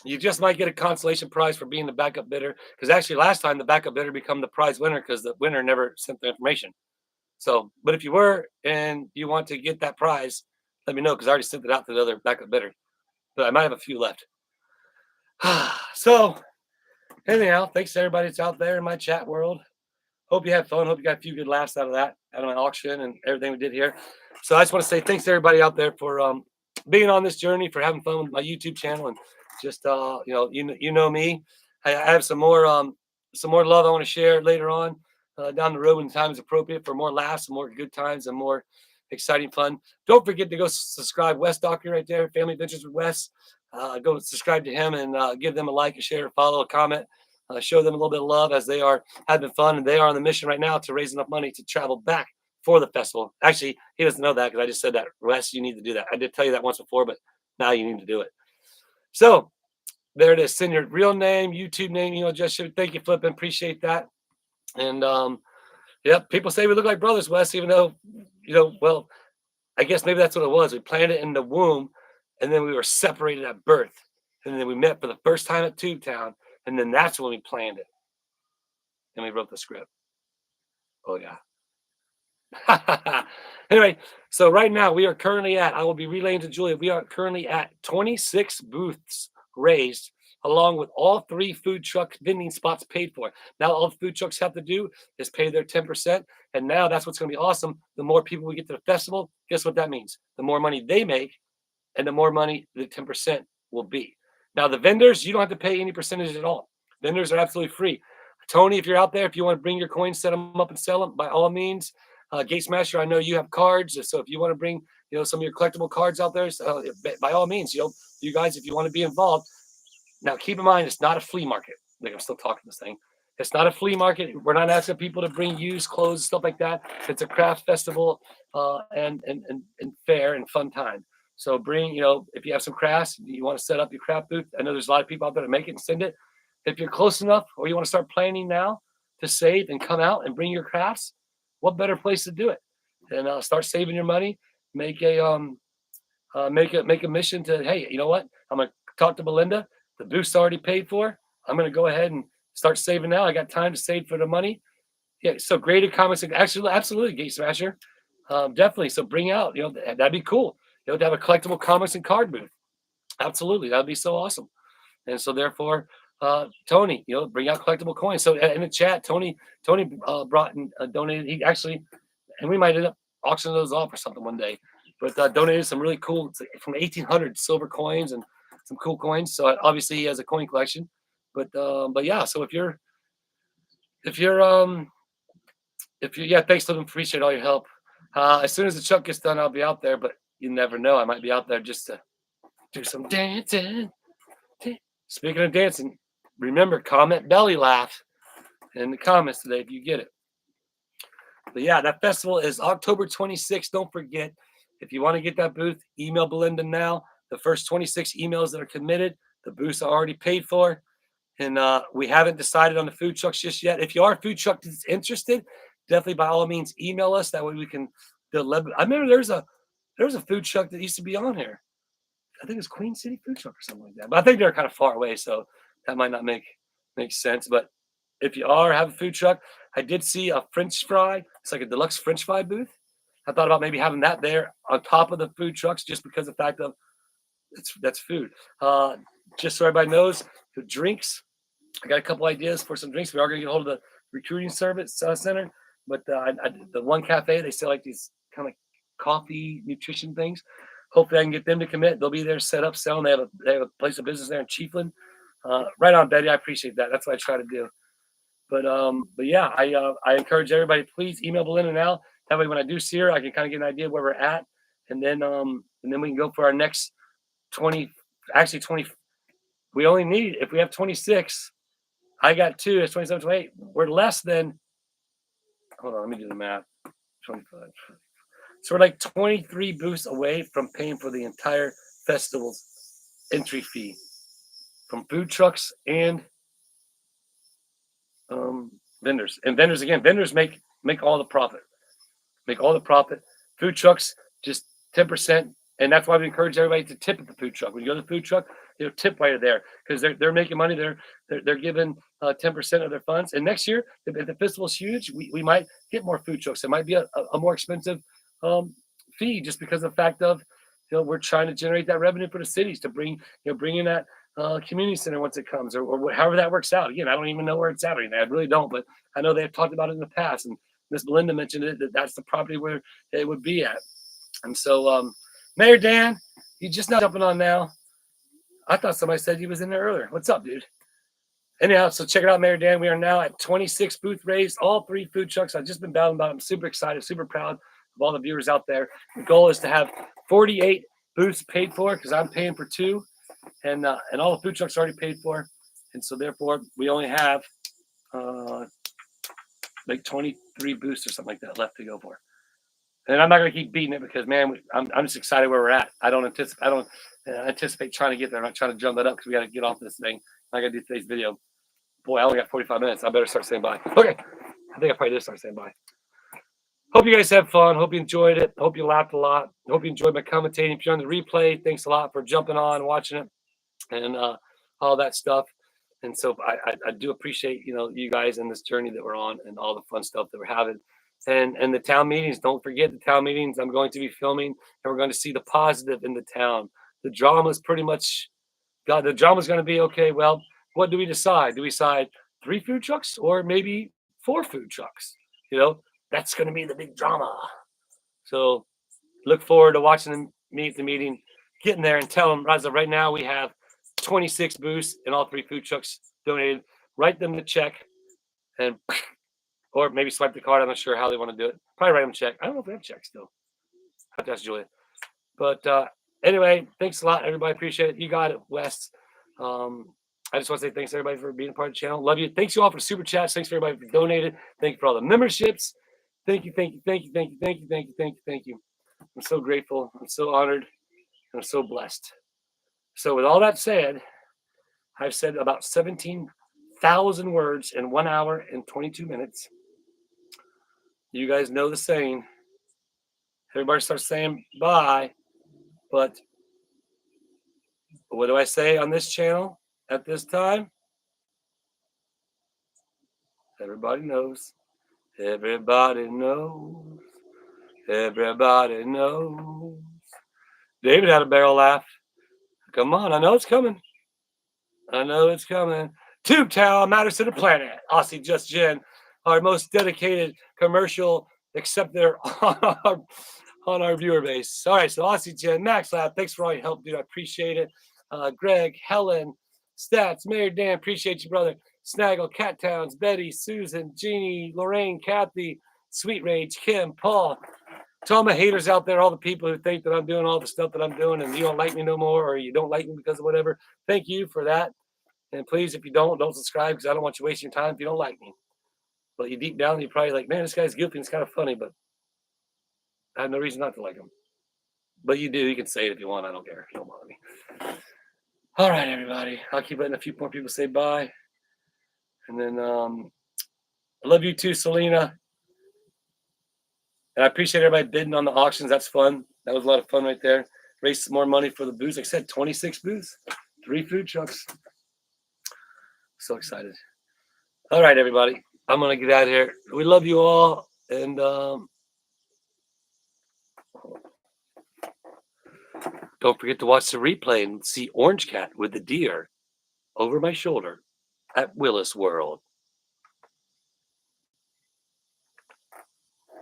you just might get a consolation prize for being the backup bidder. Because actually last time the backup bidder became the prize winner because the winner never sent the information. So, but if you were and you want to get that prize, let me know because I already sent it out to the other backup bidder. But I might have a few left. So, anyhow, thanks to everybody that's out there in my chat world. Hope you had fun. Hope you got a few good laughs out of that, out of my auction and everything we did here. So I just want to say thanks to everybody out there for being on this journey, for having fun with my YouTube channel, and just you know me. I have some more love I want to share later on down the road when the time is appropriate for more laughs, more good times, and more exciting fun. Don't forget to go subscribe. Wes Doctor right there, Family Adventures with Wes. Go subscribe to him and give them a like, a share, a follow, a comment. Show them a little bit of love as they are having fun, and they are on the mission right now to raise enough money to travel back for the festival. Actually, he doesn't know that because I just said that. Wes, you need to do that. I did tell you that once before, but now you need to do it. So there it is. Send your real name, YouTube name, email address. Thank you, Flippin. Appreciate that. And yep, people say we look like brothers, Wes, even though, well, I guess maybe that's what it was. We planned it in the womb, and then we were separated at birth. And then we met for the first time at Tube Town. And then that's when we planned it. And we wrote the script. Oh, yeah. Anyway, so right now we are currently I will be relaying to Julia, we are currently at 26 booths raised, along with all 3 food truck vending spots paid for. Now all the food trucks have to do is pay their 10%. And now that's what's going to be awesome. The more people we get to the festival, guess what that means? The more money they make and the more money the 10% will be. Now, the vendors, you don't have to pay any percentage at all. Vendors are absolutely free. Tony, if you're out there, if you want to bring your coins, set them up and sell them, by all means. Gate Smasher, I know you have cards. So if you want to bring, some of your collectible cards out there, by all means, you guys, if you want to be involved. Now, keep in mind, it's not a flea market. Like I'm still talking this thing. It's not a flea market. We're not asking people to bring used clothes, stuff like that. It's a craft festival and fair and fun time. So bring, if you have some crafts, you want to set up your craft booth. I know there's a lot of people out there to make it and send it. If you're close enough or you want to start planning now, to save and come out and bring your crafts, what better place to do it? And start saving your money. Make a mission to, hey, you know what? I'm gonna talk to Belinda. The boost's already paid for. I'm gonna go ahead and start saving now. I got time to save for the money. Yeah, so graded comics, actually, absolutely, Gate Smasher, definitely. So bring out, that'd be cool. To have a collectible comics and card booth. Absolutely, that'd be so awesome. And so therefore, Tony, bring out collectible coins. So in the chat, Tony brought and donated. He actually, and we might end up auctioning those off or something one day. But donated some really cool from 1800 silver coins and some cool coins. So obviously he has a coin collection. But yeah. So if you're yeah, thanks to them. Appreciate all your help. As soon as the chuck gets done, I'll be out there. But you never know. I might be out there just to do some dancing. Speaking of dancing, remember, comment belly laugh in the comments today if you get it. But yeah, that festival is October 26th. Don't forget, if you want to get that booth, email Belinda now. The first 26 emails that are committed, the booths are already paid for. And we haven't decided on the food trucks just yet. If you are a food truck that's interested, definitely by all means email us. That way we can deliver. I remember there was a food truck that used to be on here. I think it's Queen City Food Truck or something like that. But I think they're kind of far away, so that might not make sense. But if you have a food truck, I did see a French fry. It's like a deluxe French fry booth. I thought about maybe having that there on top of the food trucks, just because of the fact of that's food. Just so everybody knows, the drinks. I got a couple ideas for some drinks. We are going to get a hold of the recruiting service center, but the one cafe, they sell like these kind of coffee nutrition things. Hopefully I can get them to commit. They'll be there set up selling. They have a place of business there in Chiefland. Right on, Betty. I appreciate that. That's what I try to do. But yeah, I encourage everybody, please email Belinda now. That way when I do see her, I can kind of get an idea where we're at. And then we can go for our next 20. We only need, if we have 26, I got 2, it's 27, 28. We're less than, hold on, let me do the math. 25. So we're like 23 booths away from paying for the entire festival's entry fee from food trucks and vendors. And vendors make all the profit. Make all the profit. Food trucks, just 10%. And that's why we encourage everybody to tip at the food truck. When you go to the food truck, tip while you're there, because they're making money. They're giving 10% of their funds. And next year, if the festival's huge, we might get more food trucks. It might be a more expensive fee, just because of the fact of we're trying to generate that revenue for the cities to bring in that community center once it comes, or however that works out. Again, I don't even know where it's at right now. I really don't, but I know they've talked about it in the past, and Miss Belinda mentioned it, that's the property where it would be at. And so Mayor Dan, you just not jumping on now. I thought somebody said he was in there earlier. What's up, dude? Anyhow, so check it out, Mayor Dan. We are now at 26 booth raised, all 3 food trucks. I've just been battling about it. I'm super excited, super proud of all the viewers out there. The goal is to have 48 booths paid for, because I'm paying for 2, and all the food trucks are already paid for. And so therefore, we only have like 23 booths or something like that left to go for. And I'm not going to keep beating it, because, man, I'm just excited where we're at. I don't anticipate trying to get there. I'm not trying to jump that up, because we got to get off this thing. I got to do today's video. Boy, I only got 45 minutes. I better start saying bye. Okay. I think I probably did start saying bye. Hope you guys have fun. Hope you enjoyed it. Hope you laughed a lot. Hope you enjoyed my commentating. If you're on the replay, thanks a lot for jumping on, watching it, and all that stuff. And so I do appreciate, you guys in this journey that we're on, and all the fun stuff that we're having. And the town meetings, don't forget the town meetings. I'm going to be filming, and we're going to see the positive in the town. The drama is pretty much, the drama is going to be, okay, well, what do we decide? Do we decide 3 food trucks, or maybe 4 food trucks? That's going to be the big drama. So look forward to watching them meet the meeting, getting there, and tell them, as of right now, we have 26 booths and all 3 food trucks donated. Write them the check, and or maybe swipe the card. I'm not sure how they want to do it. Probably write them a check. I don't know if we have checks still. I have to ask Julia. But anyway, thanks a lot, everybody. Appreciate it. You got it, Wes. I just want to say thanks, everybody, for being a part of the channel. Love you. Thanks you all for super chats. Thanks for everybody for donated. Thank you for all the memberships. Thank you. I'm so grateful. I'm so honored. I'm so blessed. So with all that said, I've said about 17 1,000 words in 1 hour and 22 minutes. You guys know the saying. Everybody starts saying bye. But what do I say on this channel at this time? Everybody knows. Everybody knows. Everybody knows. David had a barrel laugh. Come on, I know it's coming. I know it's coming. Tube Town matters to the planet. Aussie Just Jen, our most dedicated commercial acceptor on our viewer base. All right, so Aussie Jen, Max Lab, thanks for all your help, dude. I appreciate it. Greg, Helen, Stats, Mary Dan, appreciate you, brother. Snaggle, Cat Towns, Betty, Susan, Jeannie, Lorraine, Kathy, Sweet Rage, Kim, Paul. To all my haters out there, all the people who think that I'm doing all the stuff that I'm doing and you don't like me no more or you don't like me because of whatever, thank you for that. And please, if you don't subscribe because I don't want you wasting your time if you don't like me. But you deep down, you're probably like, man, this guy's goofy and it's kind of funny, but I have no reason not to like him. But you do. You can say it if you want. I don't care. Don't bother me. All right, everybody. I'll keep letting a few more people say bye. And then I love you too, Selena. And I appreciate everybody bidding on the auctions. That's fun. That was a lot of fun right there. Raised some more money for the booths. Like I said, 26 booths, 3 food trucks. So excited. All right, everybody. I'm going to get out of here. We love you all. And don't forget to watch the replay and see Orange Cat with the deer over my shoulder at Willis World.